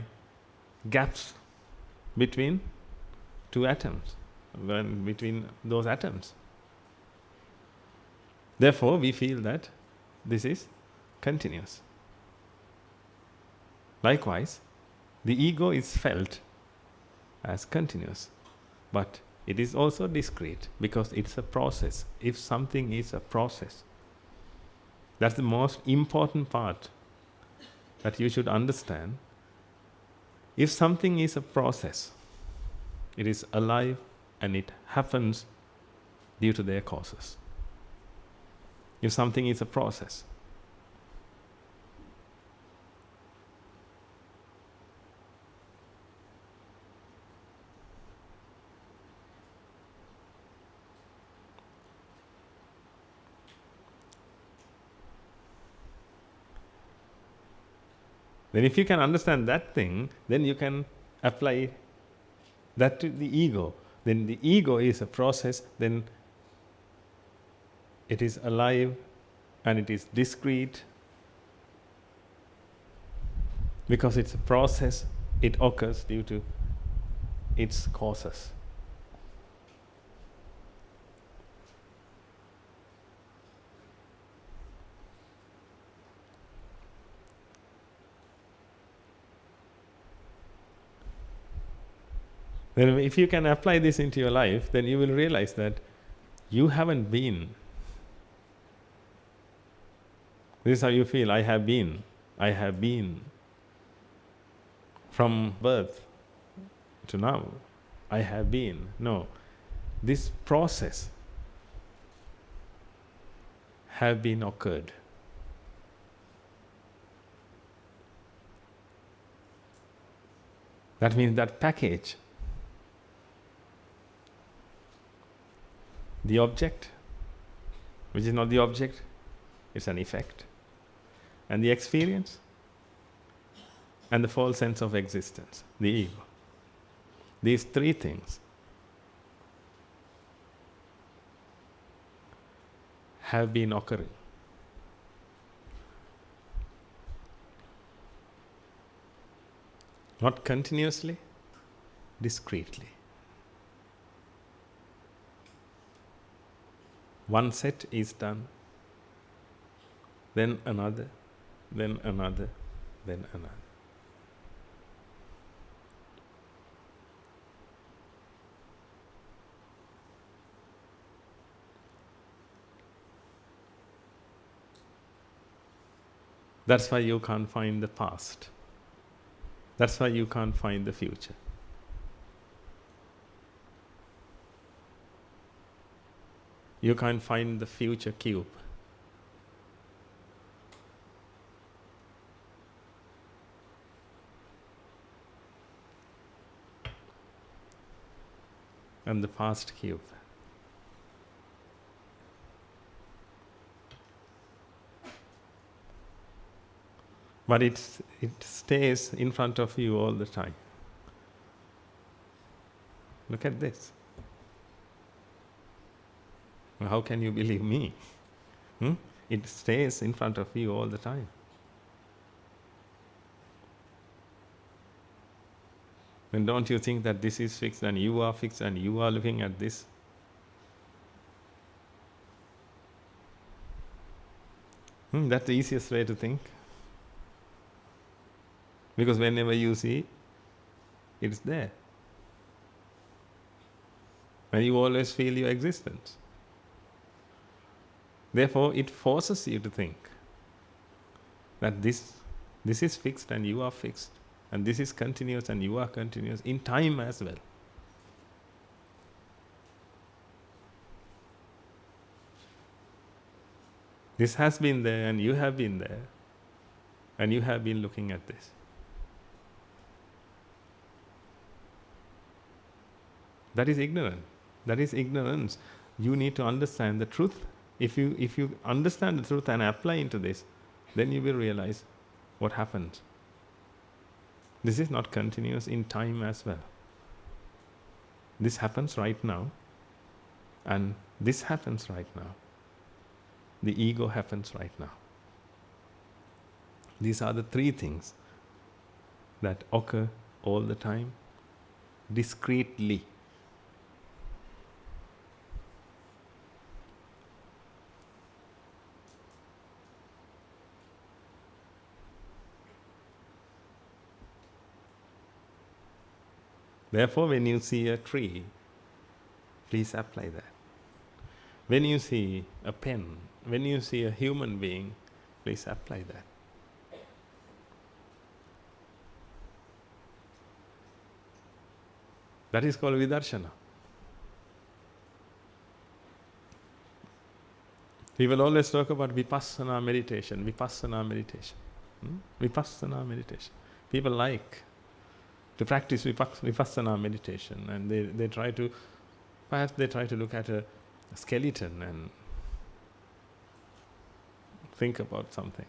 gaps between two atoms, between those atoms. Therefore, we feel that this is continuous. Likewise, the ego is felt as continuous, but it is also discrete, because it's a process. If something is a process, that's the most important part that you should understand. If something is a process, it is alive and it happens due to their causes. If something is a process, then if you can understand that thing, then you can apply That is the ego. Then the ego is a process, then it is alive and it is discrete. Because it's a process, it occurs due to its causes. Then if you can apply this into your life, then you will realize that you haven't been. This is how you feel, I have been. I have been. From birth to now, I have been. No. This process have been occurred. That means that package, the object, which is not the object, it's an effect, and the experience, and the false sense of existence, the ego. These three things have been occurring. Not continuously, discretely. One set is done, then another, then another, then another. That's why you can't find the past. That's why you can't find the future. You can't find the future cube. And the past cube. But it stays in front of you all the time. Look at this. How can you believe me? It stays in front of you all the time. Then don't you think that this is fixed and you are fixed and you are looking at this? That's the easiest way to think. Because whenever you see, it's there. And you always feel your existence. Therefore, it forces you to think that this is fixed and you are fixed. And this is continuous and you are continuous in time as well. This has been there and you have been there. And you have been looking at this. That is ignorant. That is ignorance. You need to understand the truth. If you understand the truth and apply into this, then you will realize what happens. This is not continuous in time as well. This happens right now, and this happens right now. The ego happens right now. These are the three things that occur all the time, discretely. Therefore, when you see a tree, please apply that. When you see a pen, when you see a human being, please apply that. That is called vidarshana. People always talk about vipassana meditation, vipassana meditation. Vipassana meditation. People like to practice vipassana meditation, and they try to, perhaps they try to look at a skeleton and think about something.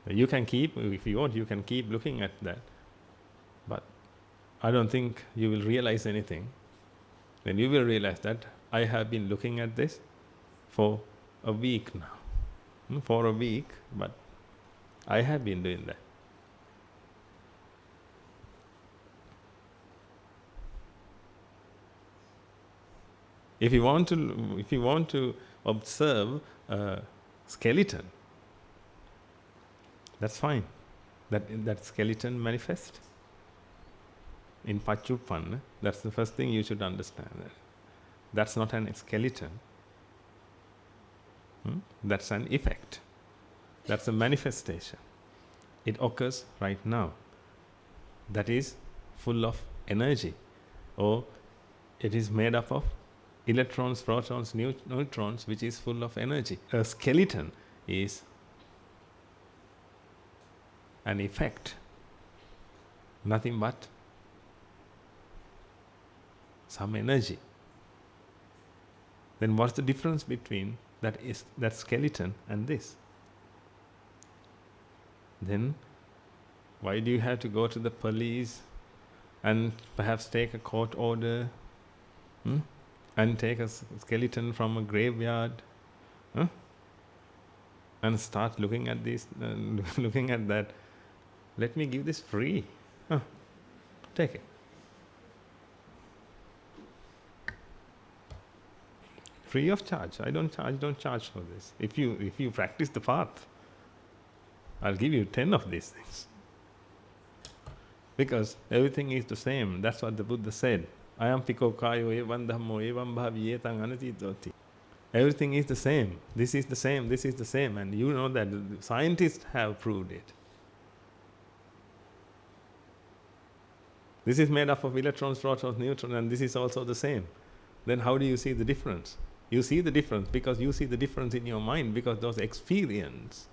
You can keep, if you want, you can keep looking at that. But I don't think you will realize anything. Then you will realize that I have been looking at this for a week now. For a week, but I have been doing that. If you want to observe a skeleton, that's fine. That skeleton manifests in Pachupanna. That's the first thing you should understand. That's not an skeleton. That's an effect. That's a manifestation. It occurs right now. That is full of energy, or it is made up of electrons, protons, neutrons, which is full of energy. A skeleton is an effect, nothing but some energy. Then what's the difference between that skeleton and this? Then why do you have to go to the police and perhaps take a court order and take a skeleton from a graveyard and start looking at this, looking at that? Let me give this free. Take it. Free of charge. I don't charge for this. If you practice the path, I'll give you 10 of these things. Because everything is the same. That's what the Buddha said. Ayam piko kayo evam dhammo evam bhavi etang anatitoti. Everything is the same. This is the same. This is the same. And you know that the scientists have proved it. This is made up of electrons, protons, neutrons, and this is also the same. Then how do you see the difference? You see the difference because you see the difference in your mind, because those experiences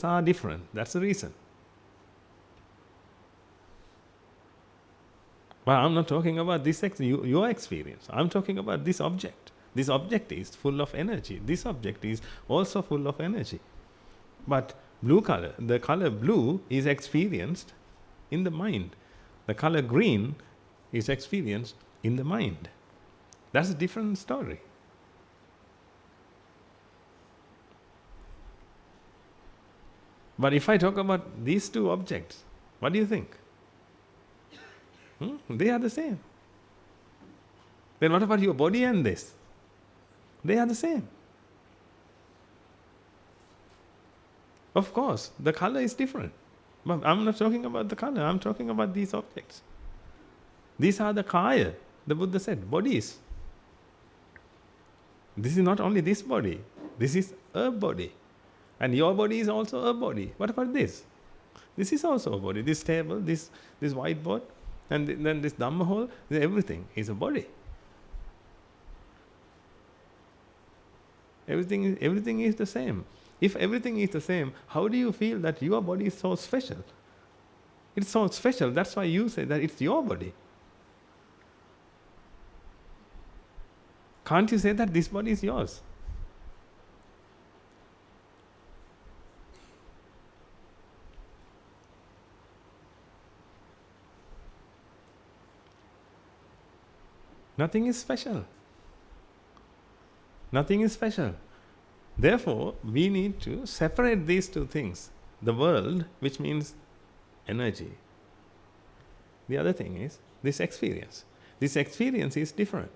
are different. That's the reason. But I'm not talking about this your experience. I'm talking about this object. This object is full of energy. This object is also full of energy. But blue color, the color blue is experienced in the mind. The color green is experienced in the mind. That's a different story. But if I talk about these two objects, what do you think? They are the same. Then what about your body and this? They are the same. Of course, the color is different. But I'm not talking about the color, I'm talking about these objects. These are the kaya, the Buddha said, bodies. This is not only this body, this is a body. And your body is also a body. What about this? This is also a body. This table, this whiteboard, and then this dhamma hall, everything is a body. Everything is the same. If everything is the same, how do you feel that your body is so special? It's so special, that's why you say that it's your body. Can't you say that this body is yours? Nothing is special. Nothing is special. Therefore, we need to separate these two things. The world, which means energy. The other thing is this experience. This experience is different.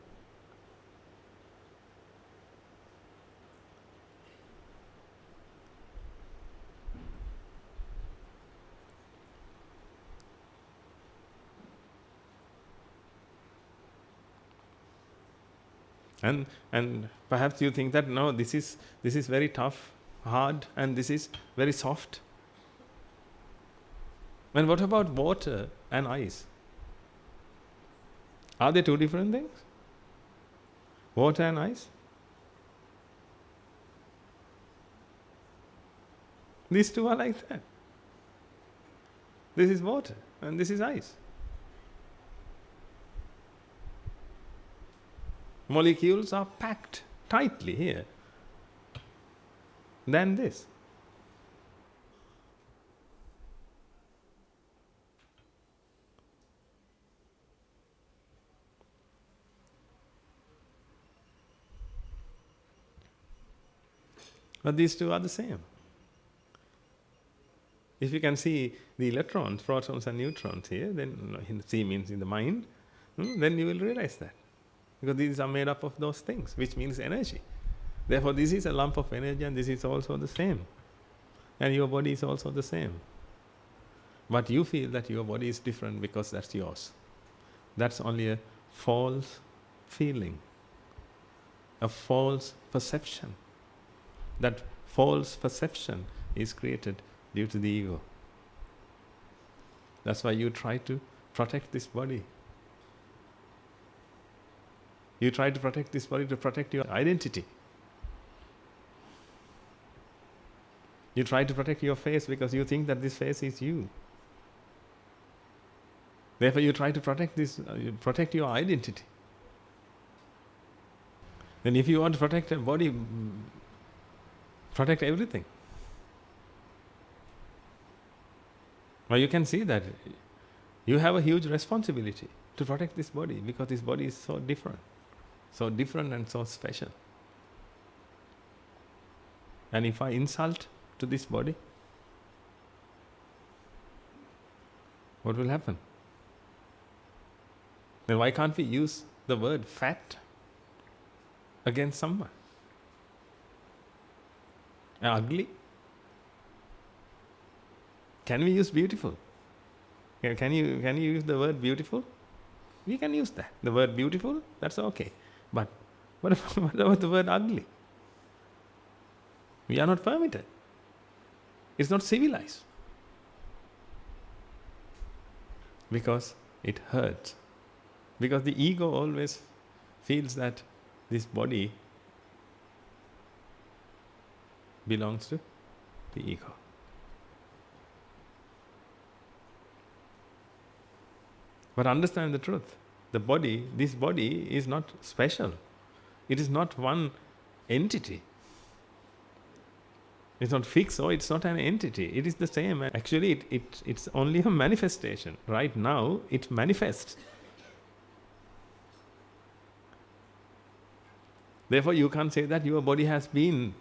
And perhaps you think that no, this is very tough, hard, and this is very soft. And what about water and ice? Are they two different things? Water and ice? These two are like that. This is water and this is ice. Molecules are packed tightly here than this. But these two are the same. If you can see the electrons, protons and neutrons here, then C means in the mind, then you will realize that. Because these are made up of those things, which means energy. Therefore, this is a lump of energy and this is also the same. And your body is also the same. But you feel that your body is different because that's yours. That's only a false feeling, a false perception. That false perception is created due to the ego. That's why you try to protect this body. You try to protect this body to protect your identity. You try to protect your face because you think that this face is you. Therefore, you try to protect this, protect your identity. Then, if you want to protect a body, protect everything. Well, you can see that you have a huge responsibility to protect this body because this body is so different and so special. And if I insult to this body, what will happen? Then why can't we use the word fat against someone? Ugly? Can we use beautiful? Can you use the word beautiful? We can use that. The word beautiful, that's okay. But what about the word ugly? We are not permitted. It's not civilized. Because it hurts. Because the ego always feels that this body belongs to the ego. But understand the truth. This body is not special. It is not one entity. It's not fixed, or it's not an entity. It is the same. Actually, it's only a manifestation. Right now, it manifests. Therefore, you can't say that your body has been.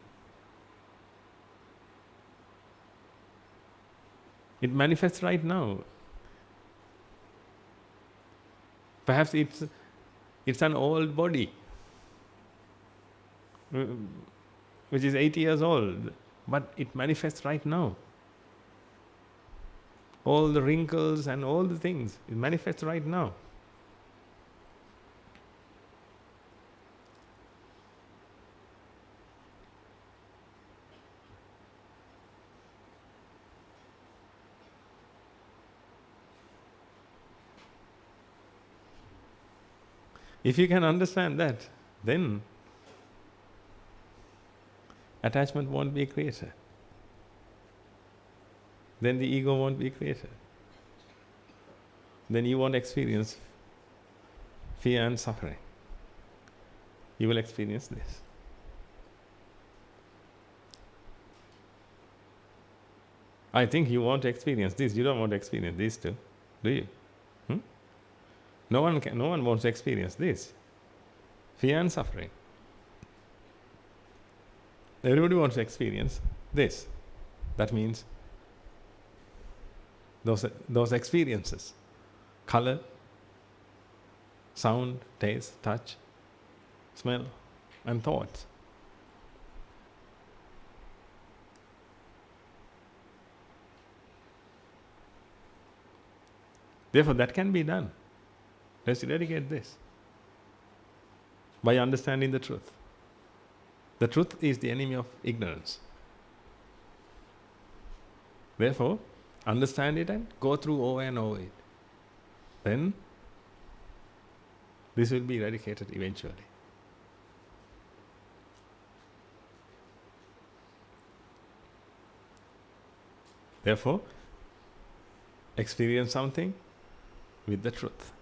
It manifests right now. Perhaps it's an old body, which is 80 years old, but it manifests right now. All the wrinkles and all the things, it manifests right now. If you can understand that, then attachment won't be created. Then the ego won't be created. Then you won't experience fear and suffering. You will experience this. I think you want to experience this. You don't want to experience this too, do you? No one wants to experience this. Fear and suffering. Everybody wants to experience this. That means those experiences. Color, sound, taste, touch, smell, and thoughts. Therefore, that can be done. Let's eradicate this by understanding the truth. The truth is the enemy of ignorance. Therefore, understand it and go through over and over it. Then, this will be eradicated eventually. Therefore, experience something with the truth.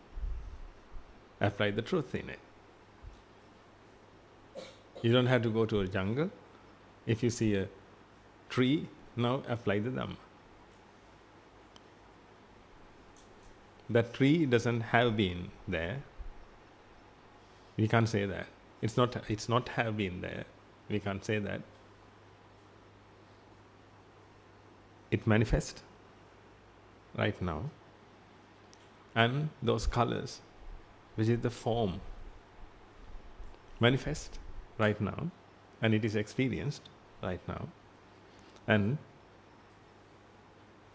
Apply the truth in it. You don't have to go to a jungle. If you see a tree, now apply the dhamma. That tree doesn't have been there. We can't say that. It's not have been there. We can't say that. it manifests right now, and those colors, which is the form, manifest right now, and it is experienced right now. And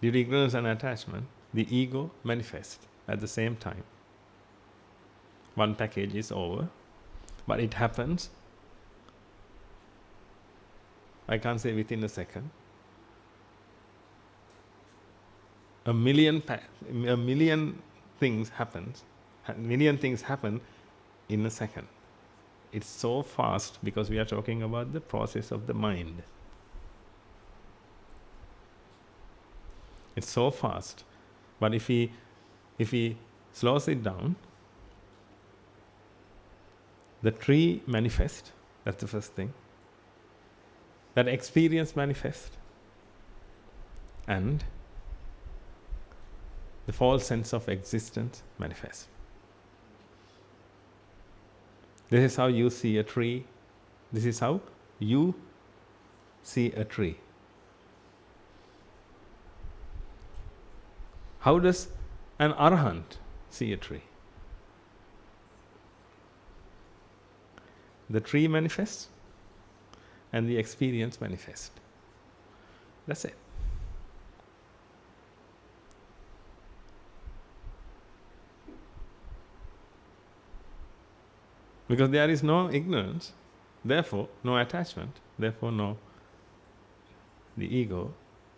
due to ignorance and attachment, the ego manifests at the same time. One package is over, but it happens, I can't say within a second. A million things happen in a second. It's so fast because we are talking about the process of the mind. It's so fast. But if he slows it down, the tree manifests, that's the first thing. That experience manifests. And the false sense of existence manifests. This is how you see a tree. This is how you see a tree. How does an arahant see a tree? The tree manifests and the experience manifests. That's it. Because there is no ignorance, therefore no attachment, therefore no the ego,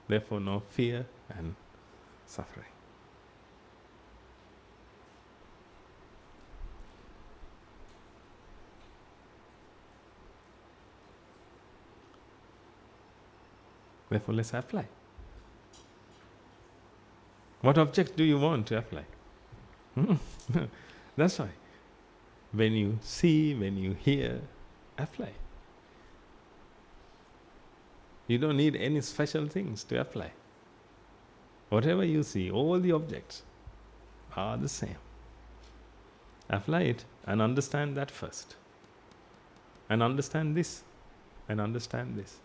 therefore no fear and suffering. Therefore, let's apply. What object do you want to apply? That's why. When you see, when you hear, apply. You don't need any special things to apply. Whatever you see, all the objects are the same. Apply it and understand that first. And understand this. And understand this.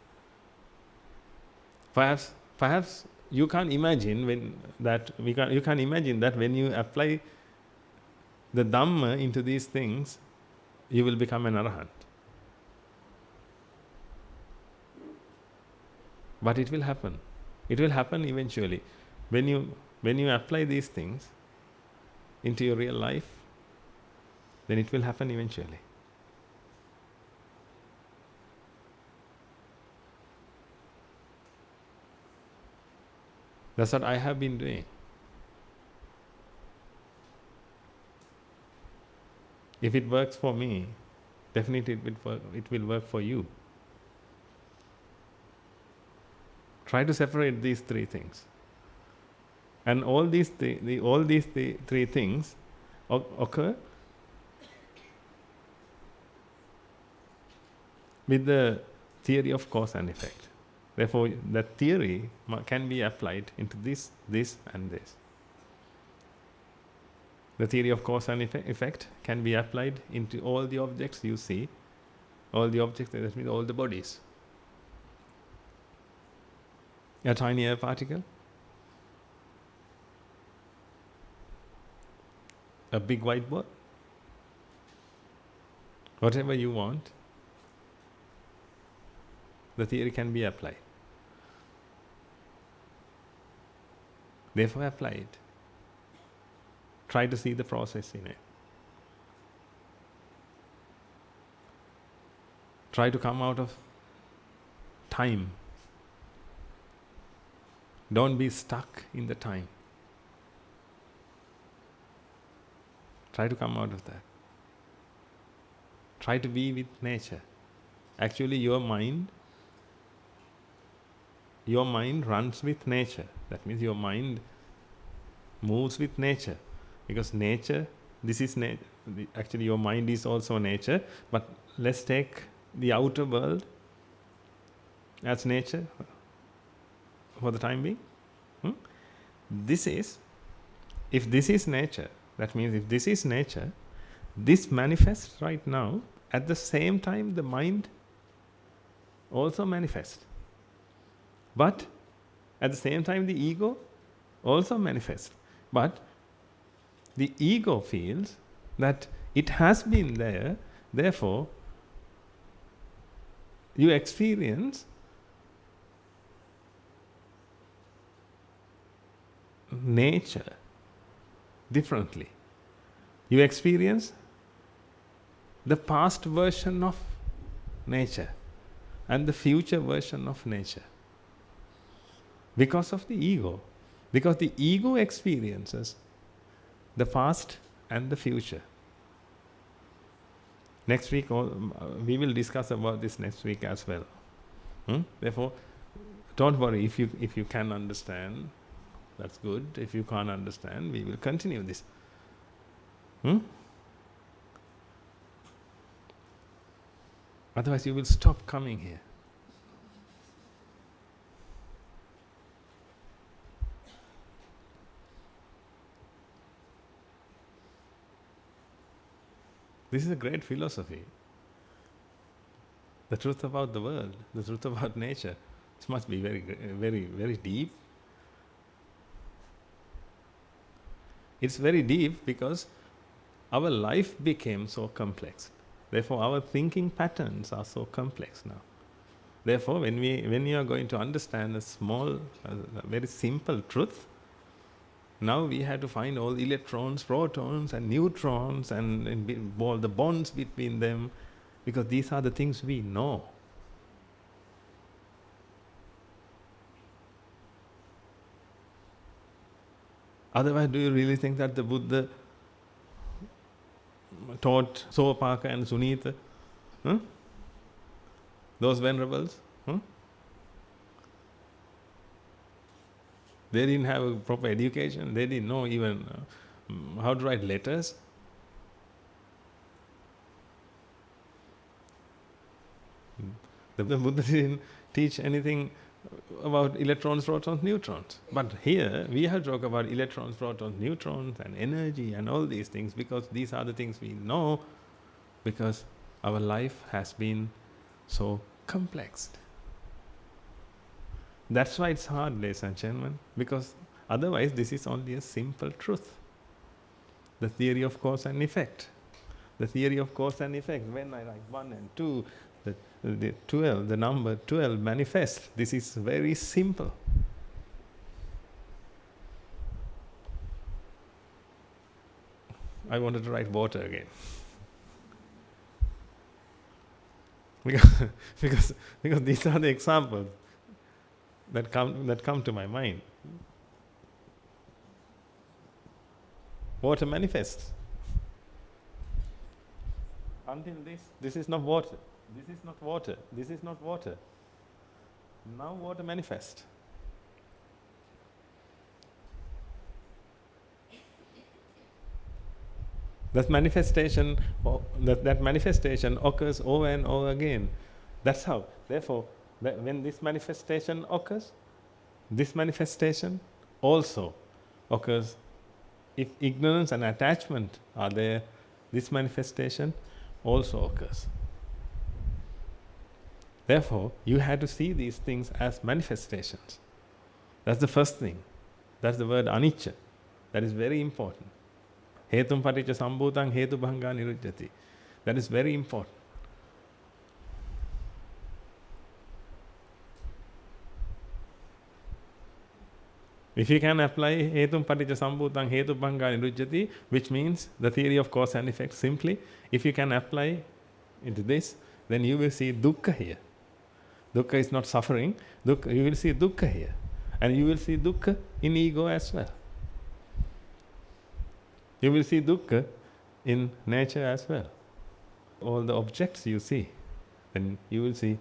Perhaps you can't imagine you can imagine that when you apply the dhamma into these things, you will become an arahant. But it will happen. It will happen eventually. When you apply these things into your real life, then it will happen eventually. That's what I have been doing. If it works for me, definitely it will work for you. Try to separate these three things. And all these three things occur with the theory of cause and effect. Therefore, that theory can be applied into this, and this. The theory of cause and effect can be applied into all the objects you see, all the objects, that means all the bodies. A tiny air particle, a big whiteboard, whatever you want, the theory can be applied. Therefore, apply it. Try to see the process in it. Try to come out of time. Don't be stuck in the time. Try to come out of that. Try to be with nature. Actually, your mind runs with nature. That means your mind moves with nature. Because nature, actually your mind is also nature, but let's take the outer world as nature for the time being. If this is nature, that means if this is nature, this manifests right now, at the same time the mind also manifests. But At the same time, the ego also manifests. But the ego feels that it has been there, therefore you experience nature differently. You experience the past version of nature and the future version of nature because of the ego. Because the ego experiences the past and the future. Next week, we will discuss about this next week as well. Therefore, don't worry, if you can understand, that's good. If you can't understand, we will continue this. Otherwise, you will stop coming here. This is a great philosophy. The truth about the world, the truth about nature. This must be very, very, very deep. It's very deep because our life became so complex. Therefore, our thinking patterns are so complex now. Therefore, when you are going to understand a small, very simple truth, now we have to find all electrons, protons and neutrons and all the bonds between them, because these are the things we know. Otherwise, do you really think that the Buddha taught Sopaka and Sunita? Those venerables? They didn't have a proper education. They didn't know even how to write letters. The Buddha didn't teach anything about electrons, protons, neutrons. But here we have to talk about electrons, protons, neutrons and energy and all these things, because these are the things we know, because our life has been so complex. That's why it's hard, ladies and gentlemen, because otherwise this is only a simple truth. The theory of cause and effect. The theory of cause and effect. When I write 1 and 2, the 12, the number 12 manifests. This is very simple. I wanted to write water again. because these are the examples that come to my mind. Water manifests. Until this is not water. This is not water. This is not water. Now water manifests. That manifestation occurs over and over again. That's how. Therefore, when this manifestation occurs, this manifestation also occurs. If ignorance and attachment are there, this manifestation also occurs. Therefore, you have to see these things as manifestations. That's the first thing. That's the word anicca. That is very important. Hetum paticca sambhutang hetu bhanga nirujjati. That is very important. If you can apply hetum paticca sambhutang hetu bhanga nirujjati, which means the theory of cause and effect simply, if you can apply into this, then you will see dukkha here. Dukkha is not suffering. You will see dukkha here. And you will see dukkha in ego as well. You will see dukkha in nature as well. All the objects you see, then you will see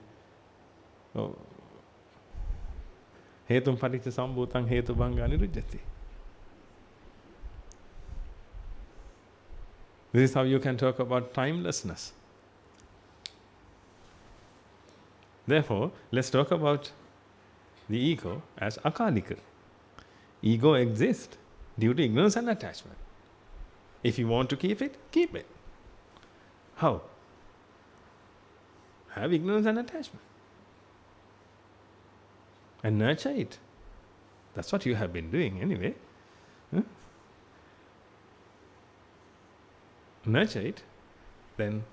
hetum paticca sambhutang hetu bhanga nirujjati. This is how you can talk about timelessness. Therefore, let's talk about the ego as akalika. Ego exists due to ignorance and attachment. If you want to keep it, keep it. How? Have ignorance and attachment. And nurture it. That's what you have been doing anyway. Huh? Nurture it, then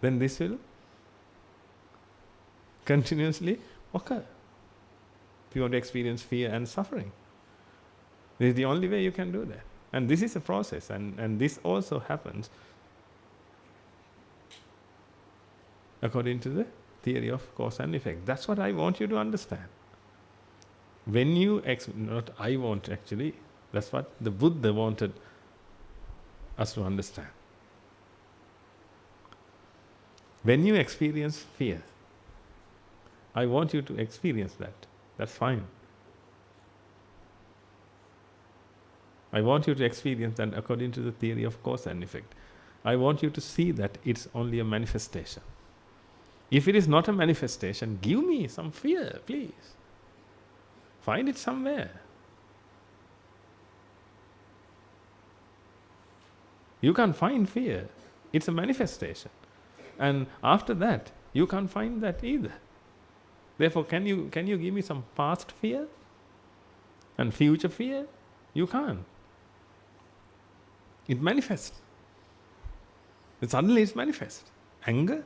this will continuously occur. If you want to experience fear and suffering, this is the only way you can do that. And this is a process, and this also happens according to the theory of cause and effect. That's what I want you to understand. When you, not I want actually, that's what the Buddha wanted us to understand. When you experience fear, I want you to experience that. That's fine. I want you to experience that according to the theory of cause and effect. I want you to see that it's only a manifestation. If it is not a manifestation, give me some fear, please. Find it somewhere. You can't find fear. It's a manifestation. And after that, you can't find that either. Therefore, can you give me some past fear and future fear? You can't. It manifests. Suddenly it's manifest. Anger.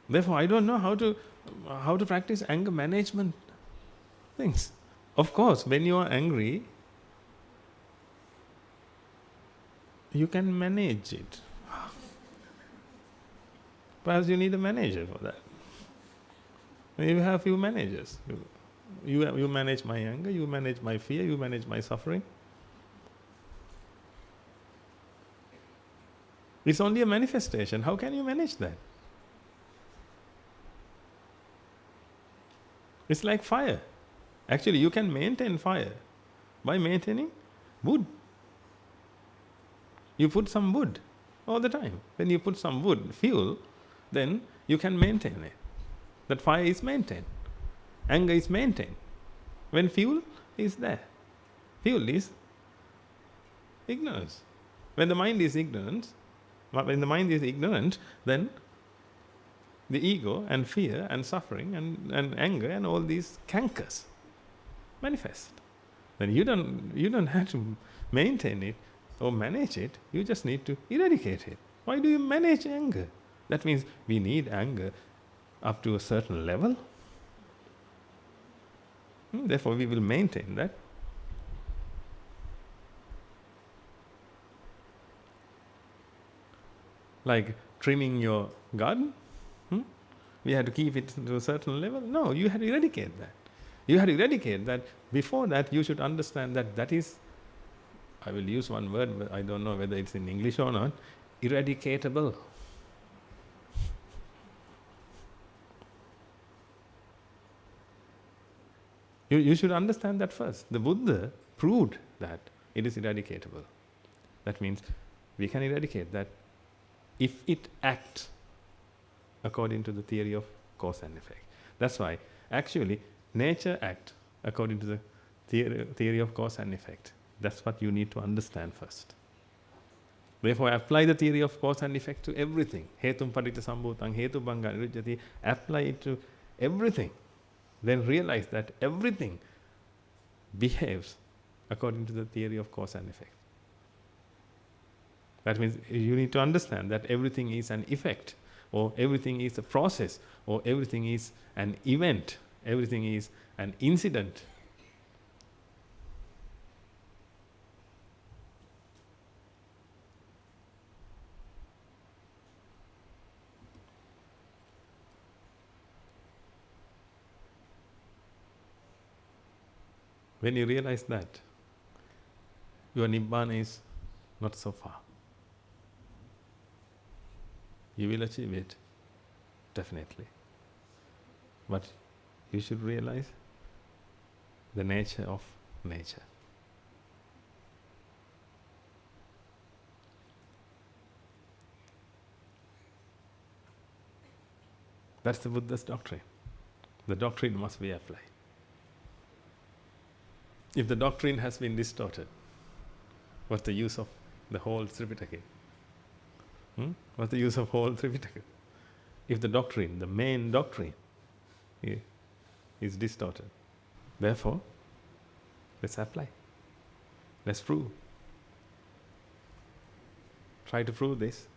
Therefore, I don't know how to practice anger management things. Of course, when you are angry, you can manage it. Perhaps you need a manager for that. You have few managers. You manage my anger, you manage my fear, you manage my suffering. It's only a manifestation. How can you manage that? It's like fire. Actually, you can maintain fire by maintaining wood. You put some wood all the time. When you put some wood, fuel, then you can maintain it. That fire is maintained. Anger is maintained. When fuel is there. Fuel is ignorance. When the mind is ignorant, then the ego and fear and suffering and anger and all these cankers manifest. Then you don't have to maintain it or manage it, you just need to eradicate it. Why do you manage anger? That means we need anger up to a certain level. Therefore we will maintain that. Like trimming your garden. We had to keep it to a certain level. No, you had to eradicate that. You had to eradicate that. Before that, you should understand that is, I will use one word, but I don't know whether it's in English or not, eradicatable. You should understand that first. The Buddha proved that it is eradicatable. That means we can eradicate that if it acts according to the theory of cause and effect. That's why actually nature acts according to the theory of cause and effect. That's what you need to understand first. Therefore, apply the theory of cause and effect to everything. Hetum padita sambhutang, hetu bhanga nirujjati. Apply it to everything. Then realize that everything behaves according to the theory of cause and effect. That means you need to understand that everything is an effect, or everything is a process, or everything is an event, everything is an incident. When you realize that, your Nibbana is not so far. You will achieve it, definitely. But you should realize the nature of nature. That's the Buddha's doctrine. The doctrine must be applied. If the doctrine has been distorted, what's the use of the whole Tripitaka? What's the use of whole Tripitaka? if the doctrine, the main doctrine, is distorted. Therefore, let's apply. Let's prove. Try to prove this.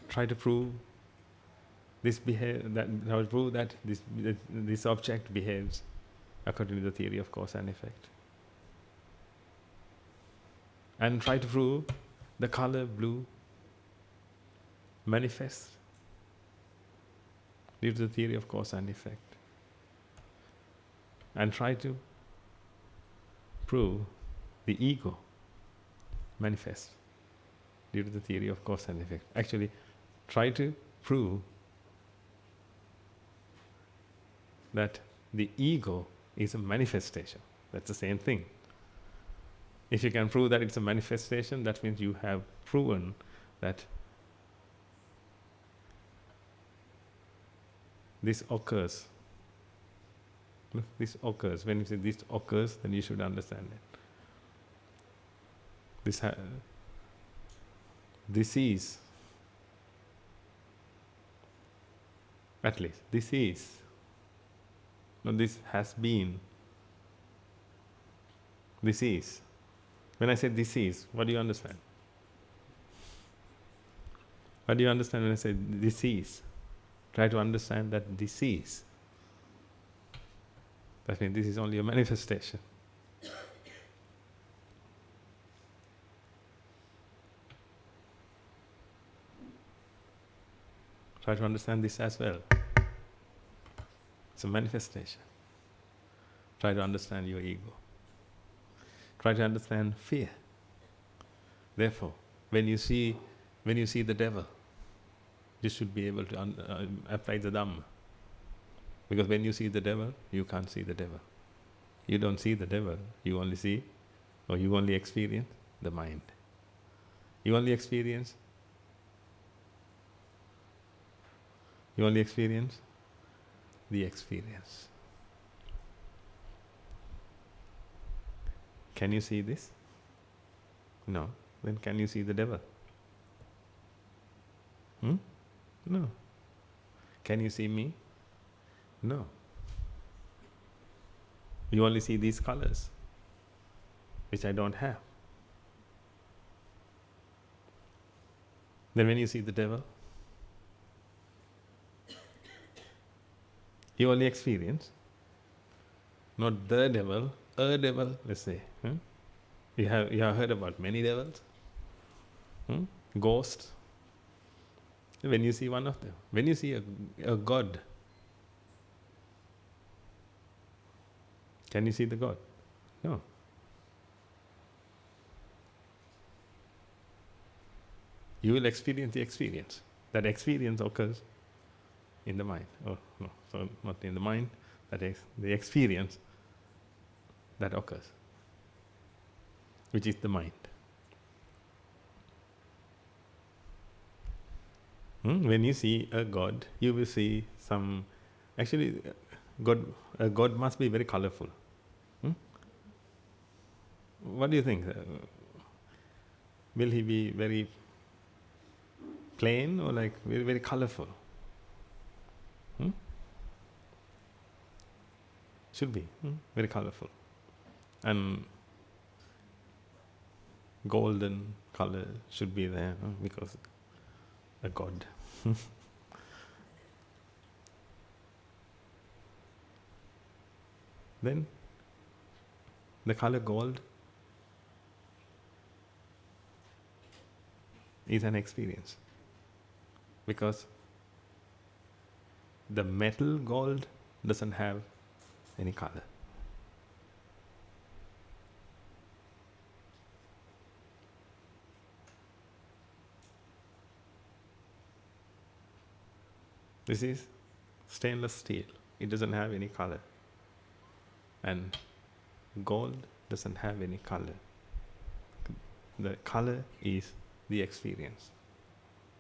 Try to prove this prove that this object behaves according to the theory of cause and effect. And try to prove the color blue manifests due to the theory of cause and effect. And try to prove the ego manifests due to the theory of cause and effect. Actually, try to prove that the ego is a manifestation. That's the same thing. If you can prove that it's a manifestation, that means you have proven that this occurs. This occurs. When you say this occurs, then you should understand it. This is, at least, this is. No, this has been. This is. When I say this is, what do you understand? What do you understand when I say this is? Try to understand that this is. That means this is only a manifestation. Try to understand this as well. It's a manifestation. Try to understand your ego. Try to understand fear. Therefore, when you see the devil, you should be able to apply the dhamma. Because when you see the devil, you can't see the devil. You don't see the devil. You only see, or you only experience the mind. You only experience the experience. Can you see this? No. Then can you see the devil? No. Can you see me? No. You only see these colors, which I don't have. Then when you see the devil, you only experience not the devil, a devil, let's say. You have heard about many devils, ghosts. When you see one of them, when you see a god, can you see the god? No. You will experience the experience. That experience occurs in the mind. Oh no, so not in the mind. That is the experience that occurs, which is the mind. When you see a god, you will see some. Actually, a god must be very colorful. What do you think? Will he be very plain or like very, very colorful? Should be very colorful. And golden color should be there because a god. Then the color gold is an experience, because the metal gold doesn't have any color. This is stainless steel. It doesn't have any color. And gold doesn't have any color. The color is the experience.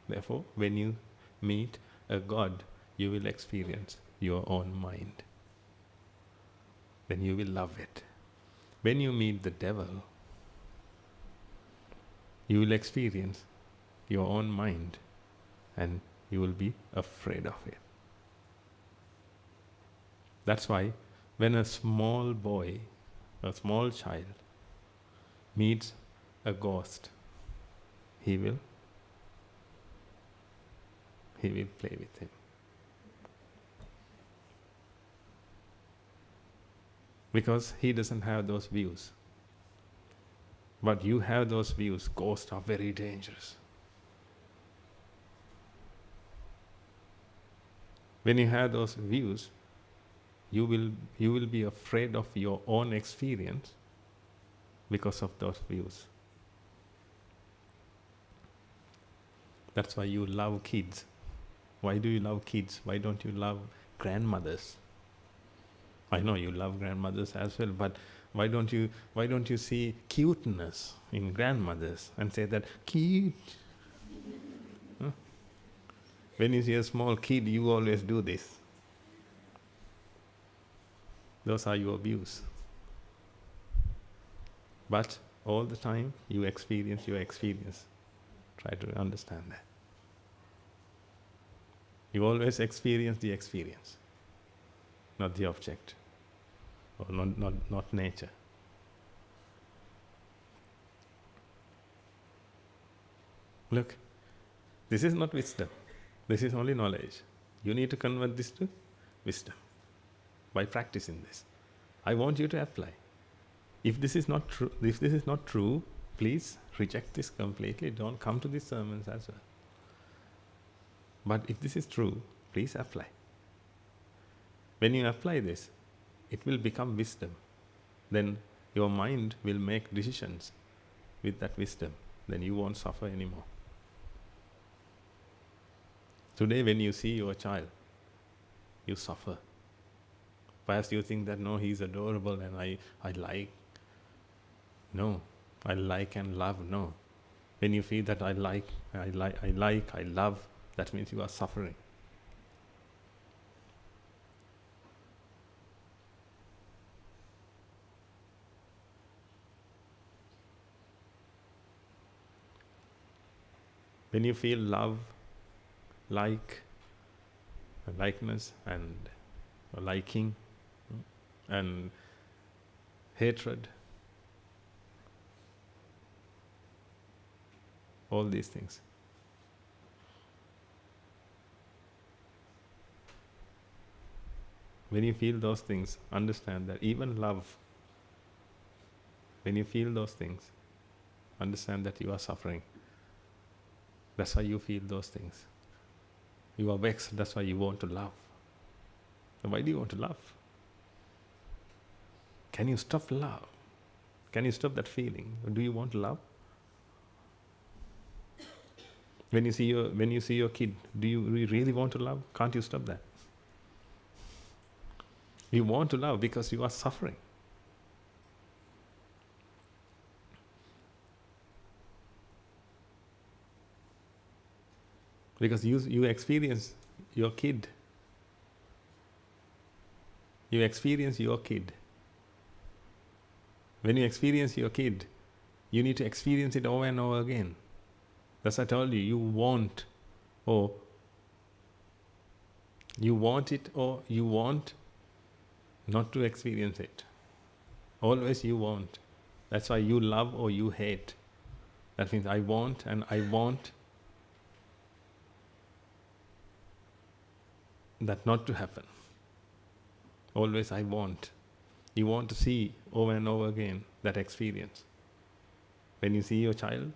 Therefore, when you meet a god, you will experience your own mind. Then you will love it. When you meet the devil, you will experience your own mind and you will be afraid of it. That's why when a small boy, a small child meets a ghost, he will play with him. Because he doesn't have those views. But you have those views. Ghosts are very dangerous. When you have those views, you will be afraid of your own experience because of those views. That's why you love kids. Why do you love kids? Why don't you love grandmothers? I know you love grandmothers as well, but why don't you see cuteness in grandmothers and say that cute? Huh? When you see a small kid, you always do this. Those are your views. But all the time you experience your experience. Try to understand that. You always experience the experience, not the object, or not nature. Look, this is not wisdom. This is only knowledge. You need to convert this to wisdom by practicing this. I want you to apply. If this is not true, please reject this completely. Don't come to these sermons as well. But if this is true, please apply. When you apply this, it will become wisdom. Then your mind will make decisions with that wisdom. Then you won't suffer anymore. Today when you see your child, you suffer. Perhaps you think that, no, he's adorable and I like. No, I like and love, no. When you feel that I love, that means you are suffering. When you feel love, likeness and liking and hatred, all these things. When you feel those things, understand that even love, when you feel those things, understand that you are suffering. That's why you feel those things. You are vexed, that's why you want to love. So why do you want to love? Can you stop love? Can you stop that feeling? Or do you want to love? When you see your kid, do you really want to love? Can't you stop that? You want to love because you are suffering. Because you experience your kid. You experience your kid. When you experience your kid, you need to experience it over and over again. That's what I told you, you want it or you want not to experience it. Always you want. That's why you love or you hate. That means I want and I want that not to happen. Always I want. You want to see over and over again that experience. When you see your child,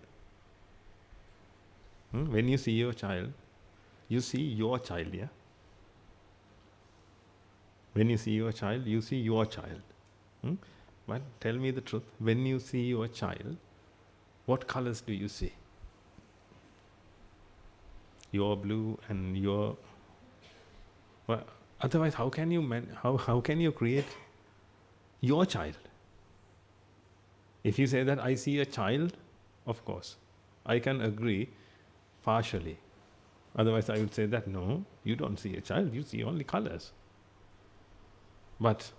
when you see your child, you see your child, yeah? When you see your child, you see your child. But tell me the truth, when you see your child, what colors do you see? Your blue and your... Well, otherwise, how can you create your child? If you say that I see a child, of course, I can agree partially. Otherwise, I would say that no, you don't see a child, you see only colors. But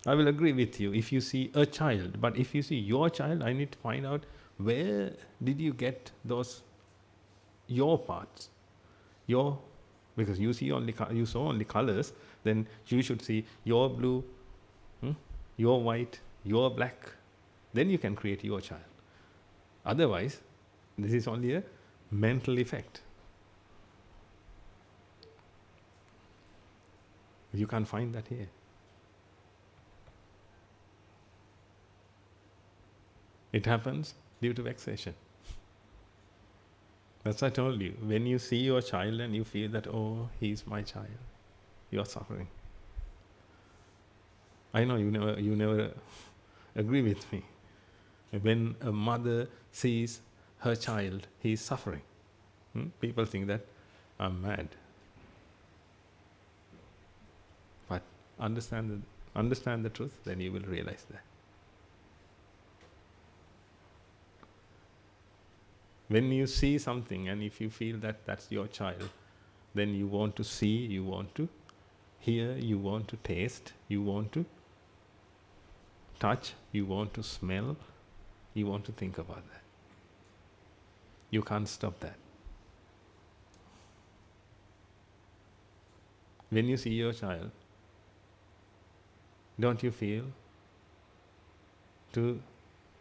I will agree with you if you see a child, but if you see your child, I need to find out where did you get those, your parts? Because you saw only colors, then you should see your blue, your white, your black. Then you can create your child. Otherwise, this is only a mental effect. You can't find that here. It happens due to vexation. That's what I told you. When you see your child and you feel that, oh, he's my child, you are suffering. I know you never agree with me. When a mother sees her child, he is suffering. People think that I'm mad. But understand the truth, then you will realize that. When you see something and if you feel that that's your child, then you want to see, you want to hear, you want to taste, you want to touch, you want to smell, you want to think about that. You can't stop that. When you see your child, don't you feel to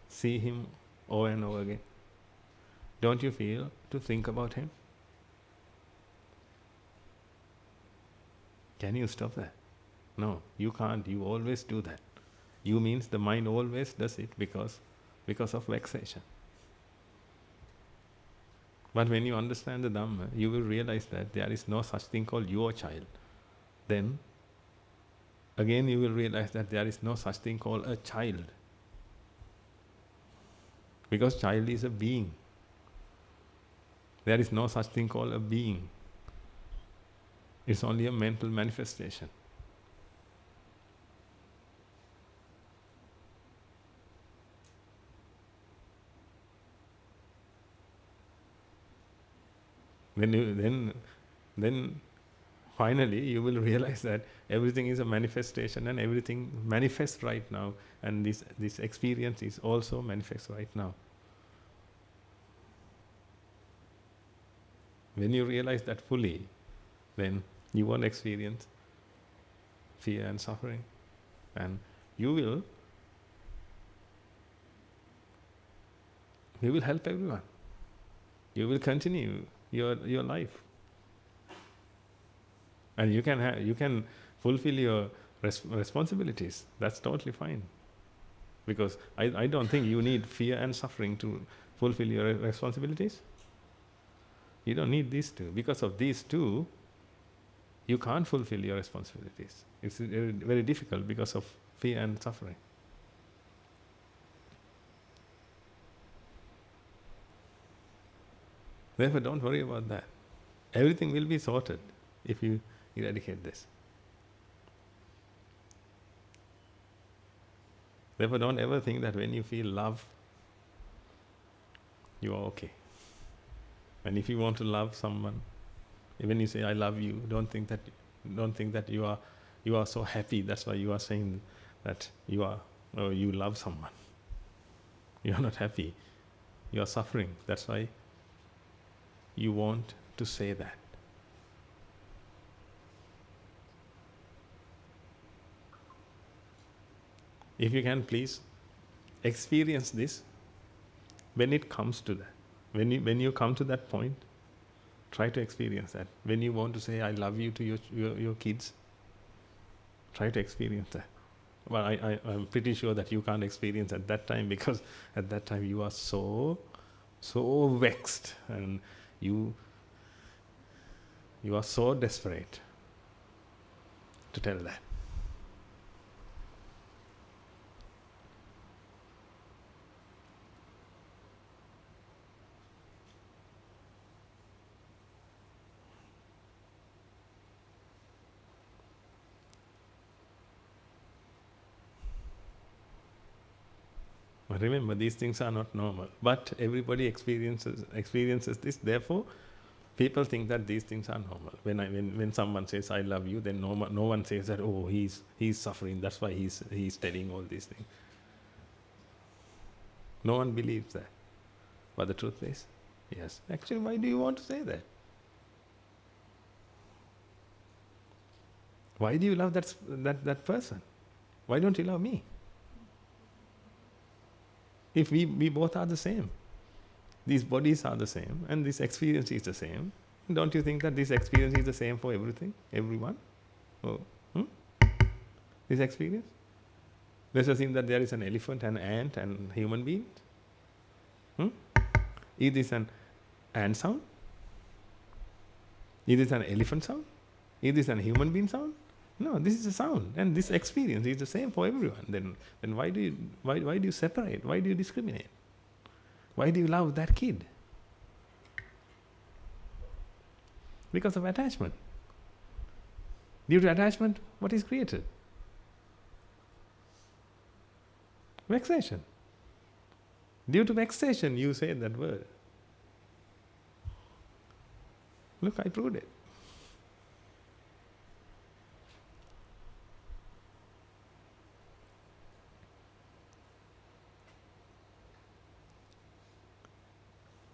see him over and over again? Don't you feel to think about him? Can you stop that? No, you can't. You always do that. You means the mind always does it because of vexation. But when you understand the Dhamma, you will realize that there is no such thing called your child. Then, again you will realize that there is no such thing called a child. Because child is a being. There is no such thing called a being. It's only a mental manifestation. Then finally you will realize that everything is a manifestation and everything manifests right now, and this experience is also manifest right now. When you realize that fully, then you won't experience fear and suffering, and you will help everyone. You will continue your life, and you can fulfill your responsibilities. That's totally fine, because I don't think you need fear and suffering to fulfill your responsibilities. You don't need these two. Because of these two, you can't fulfill your responsibilities. It's very, very difficult because of fear and suffering. Therefore, don't worry about that. Everything will be sorted if you eradicate this. Therefore, don't ever think that when you feel love, you are okay. And if you want to love someone, when you say I love you, don't think that you are so happy. That's why you are saying that you love someone. You are not happy. You are suffering. That's why you want to say that. If you can, please experience this when it comes to that. When you come to that point, try to experience that. When you want to say I love you to your kids, try to experience that. Well, I'm pretty sure that you can't experience at that time, because at that time you are so vexed and you are so desperate to tell that. But remember, these things are not normal. But everybody experiences this. Therefore, people think that these things are normal. When someone says I love you, then no one says that, oh, he's suffering. That's why he's telling all these things. No one believes that. But the truth is, yes. Actually, why do you want to say that? Why do you love that person? Why don't you love me? If we both are the same, these bodies are the same, and this experience is the same, don't you think that this experience is the same for everything, everyone? Oh, this experience? Let's assume that there is an elephant, an ant, and human beings. Is this an ant sound? Is this an elephant sound? Is this an human being sound? No, this is a sound, and this experience is the same for everyone. Then why do you separate? Why do you discriminate? Why do you love that kid? Because of attachment. Due to attachment, what is created? Vexation. Due to vexation, you say that word. Look, I proved it.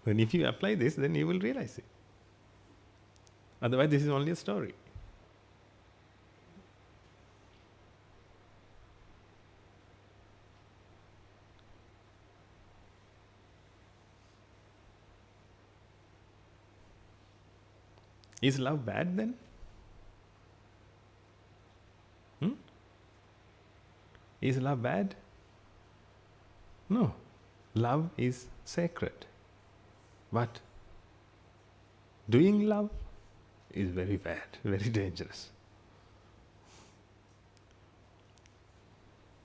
And if you apply this, then you will realize it. Otherwise, this is only a story. Is love bad then? Is love bad? No. Love is sacred. But doing love is very bad, very dangerous.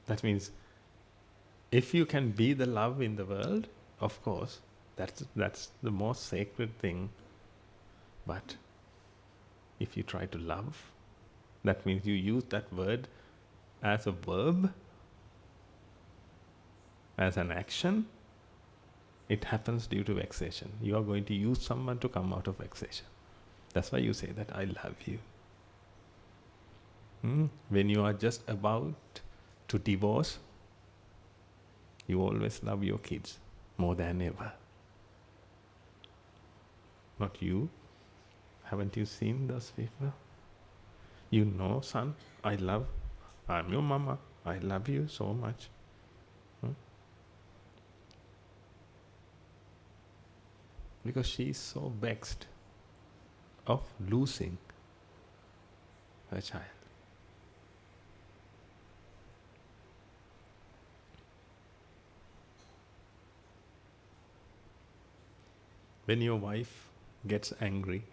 That means if you can be the love in the world, of course, that's the most sacred thing. But if you try to love, that means you use that word as a verb, as an action. It happens due to vexation. You are going to use someone to come out of vexation. That's why you say that I love you. When you are just about to divorce, you always love your kids more than ever. Not you. Haven't you seen those people? You know, son, I'm your mama. I love you so much. Because she is so vexed of losing her child. When your wife gets angry,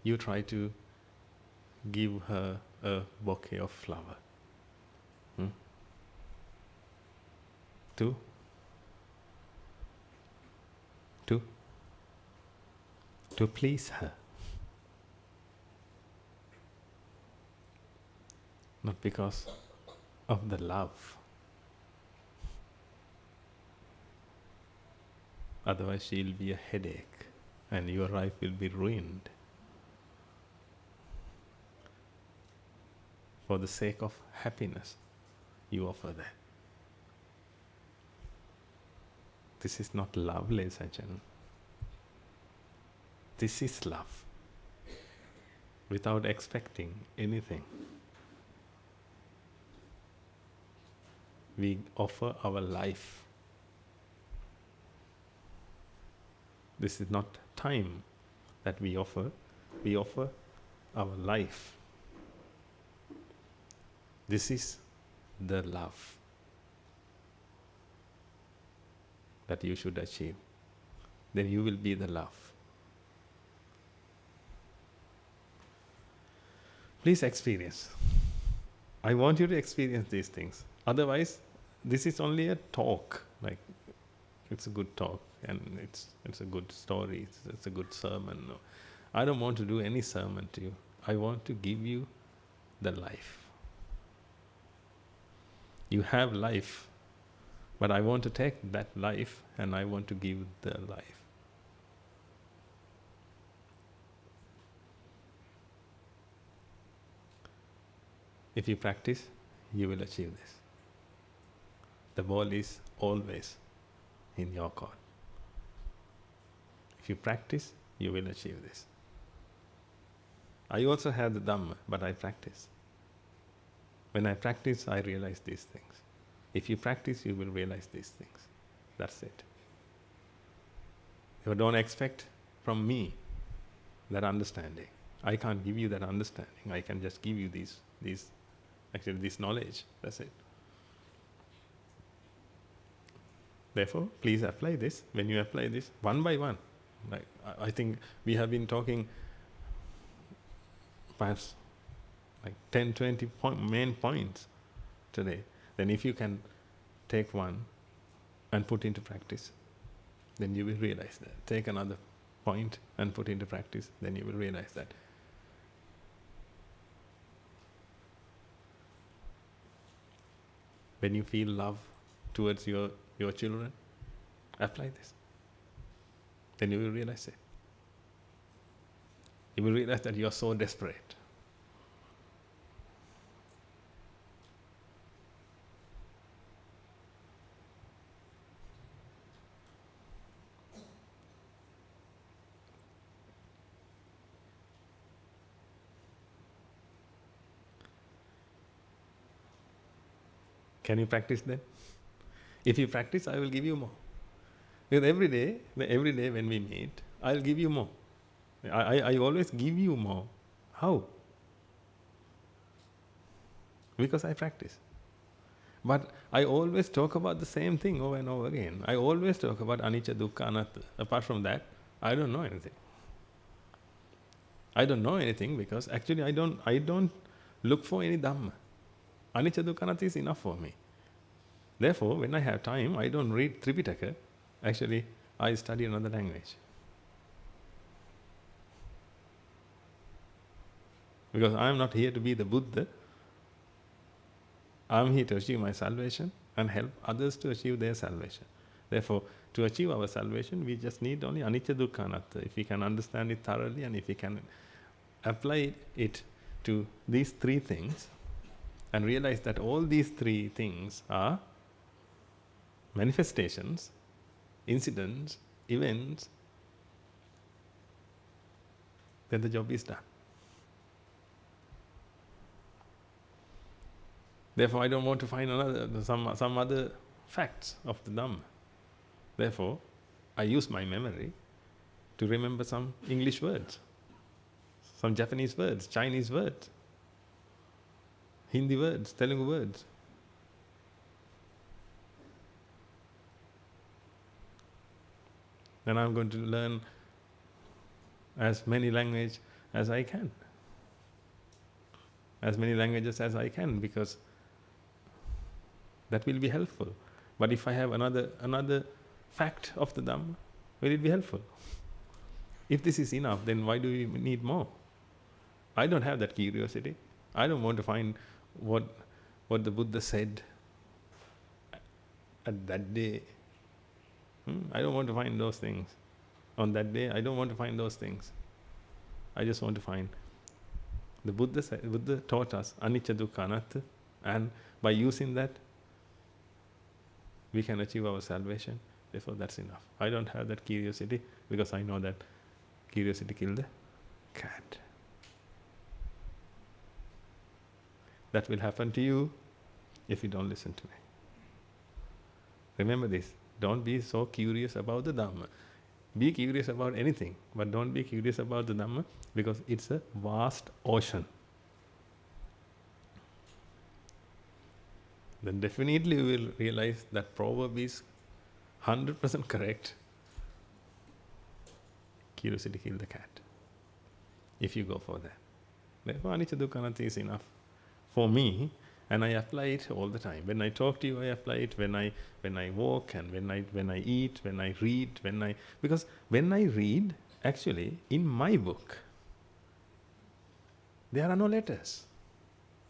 you try to give her a bouquet of flower. To please her. Not because of the love. Otherwise she'll be a headache and your life will be ruined. For the sake of happiness, you offer that. This is not love, ladies and gentlemen. This is love. Without expecting anything. We offer our life. This is not time that we offer our life. This is the love that you should achieve. Then you will be the love. Please experience. I want you to experience these things. Otherwise, this is only a talk. Like, it's a good talk and it's a good story. It's a good sermon. No. I don't want to do any sermon to you. I want to give you the life. You have life, but I want to take that life and I want to give the life. If you practice, you will achieve this. The ball is always in your court. If you practice, you will achieve this. I also have the Dhamma, but I practice. When I practice, I realize these things. If you practice, you will realize these things. That's it. You don't expect from me that understanding. I can't give you that understanding. I can just give you this knowledge. That's it. Therefore, please apply this. When you apply this, one by one, like I think we have been talking perhaps like 10, 20 main points today. Then if you can take one and put into practice, then you will realize that. Take another point and put into practice, then you will realize that. When you feel love towards your children, apply this. Then you will realize it. You will realize that you are so desperate. Can you practice then? If you practice, I will give you more. Because every day when we meet, I'll give you more. I always give you more. How? Because I practice. But I always talk about the same thing over and over again. I always talk about anicca, dukkha, anatta. Apart from that, I don't know anything. I don't know anything because actually I don't look for any dhamma. Anicca, dukkha, anatta is enough for me. Therefore, when I have time, I don't read Tripitaka. Actually, I study another language. Because I am not here to be the Buddha. I am here to achieve my salvation and help others to achieve their salvation. Therefore, to achieve our salvation, we just need only anicca, dukkha, anatta. If we can understand it thoroughly and if we can apply it to these three things and realize that all these three things are manifestations, incidents, events, then the job is done. Therefore, I don't want to find some other facts of the Dhamma. Therefore, I use my memory to remember some English words, some Japanese words, Chinese words, Hindi words, Telugu words. Then I'm going to learn as many languages as I can. As many languages as I can, because that will be helpful. But if I have another fact of the Dhamma, will it be helpful? If this is enough, then why do we need more? I don't have that curiosity. I don't want to find what the Buddha said at that day. I don't want to find those things. On that day, I don't want to find those things. I just want to find the Buddha taught us anicca, dukkha, anatta, and by using that, we can achieve our salvation. Therefore, that's enough. I don't have that curiosity because I know that curiosity killed the cat. That will happen to you if you don't listen to me. Remember this. Don't be so curious about the Dhamma. Be curious about anything, but don't be curious about the Dhamma because it's a vast ocean. Then definitely you will realize that proverb is 100% correct. Curiosity killed the cat. If you go for that. Therefore, anicca, dukkha, anatta is enough for me, and I apply it all the time. When I talk to you, I apply it. When I walk and when I eat, when I read, because when I read, actually, in my book, there are no letters.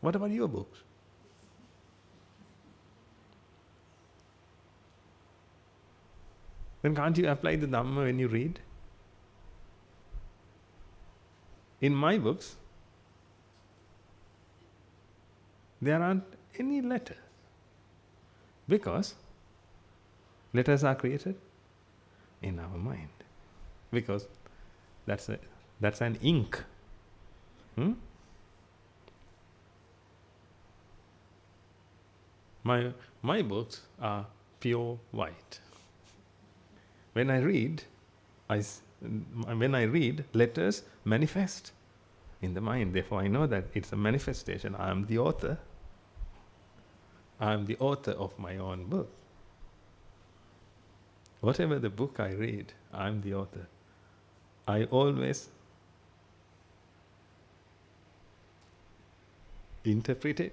What about your books? Then can't you apply the Dhamma when you read? In my books, there aren't any letters. Because letters are created in our mind. because that's an ink. My books are pure white. When I read, letters manifest in the mind. Therefore, I know that it's a manifestation. I am the author. I am the author of my own book. Whatever the book I read, I am the author. I always interpret it.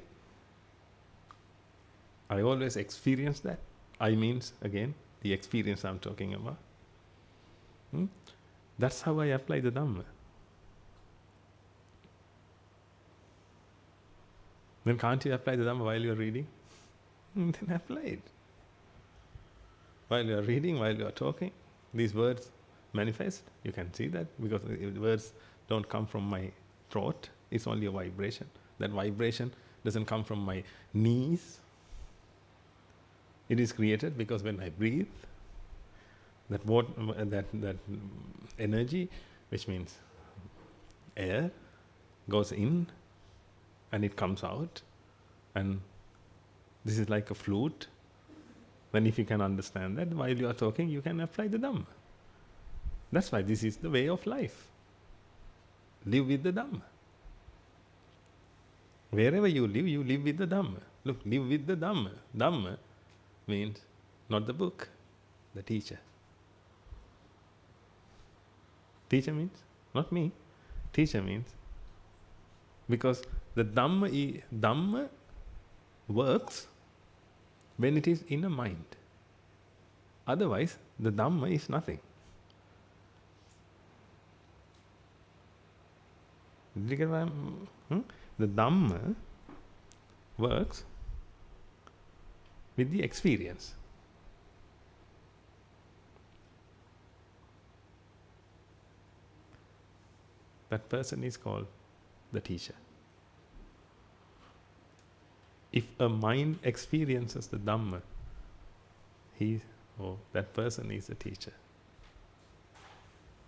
I always experience that. I means, again, the experience I'm talking about. That's how I apply the Dhamma. Then can't you apply the Dhamma while you're reading? Then apply it. While you're reading, while you're talking, these words manifest. You can see that because the words don't come from my throat. It's only a vibration. That vibration doesn't come from my knees. It is created because when I breathe, that energy, which means air, goes in and it comes out. And this is like a flute. Then if you can understand that, while you are talking, you can apply the Dhamma. That's why this is the way of life. Live with the Dhamma. Wherever you live with the Dhamma. Look, live with the Dhamma. Dhamma means not the book, the teacher. Teacher means not me. Teacher means because the Dhamma works when it is in a mind. Otherwise, the Dhamma is nothing. Did you get what The Dhamma works with the experience. That person is called the teacher. If a mind experiences the Dhamma, that person is the teacher.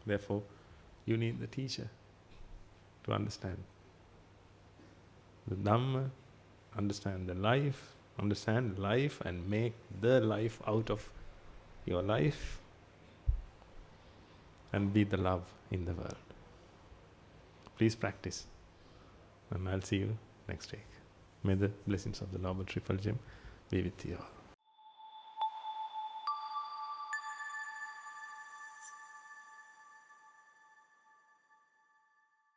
Therefore, you need the teacher to understand the Dhamma, understand life and make the life out of your life and be the love in the world. Please practice, and I'll see you next week. May the blessings of the Noble Triple Gem be with you all.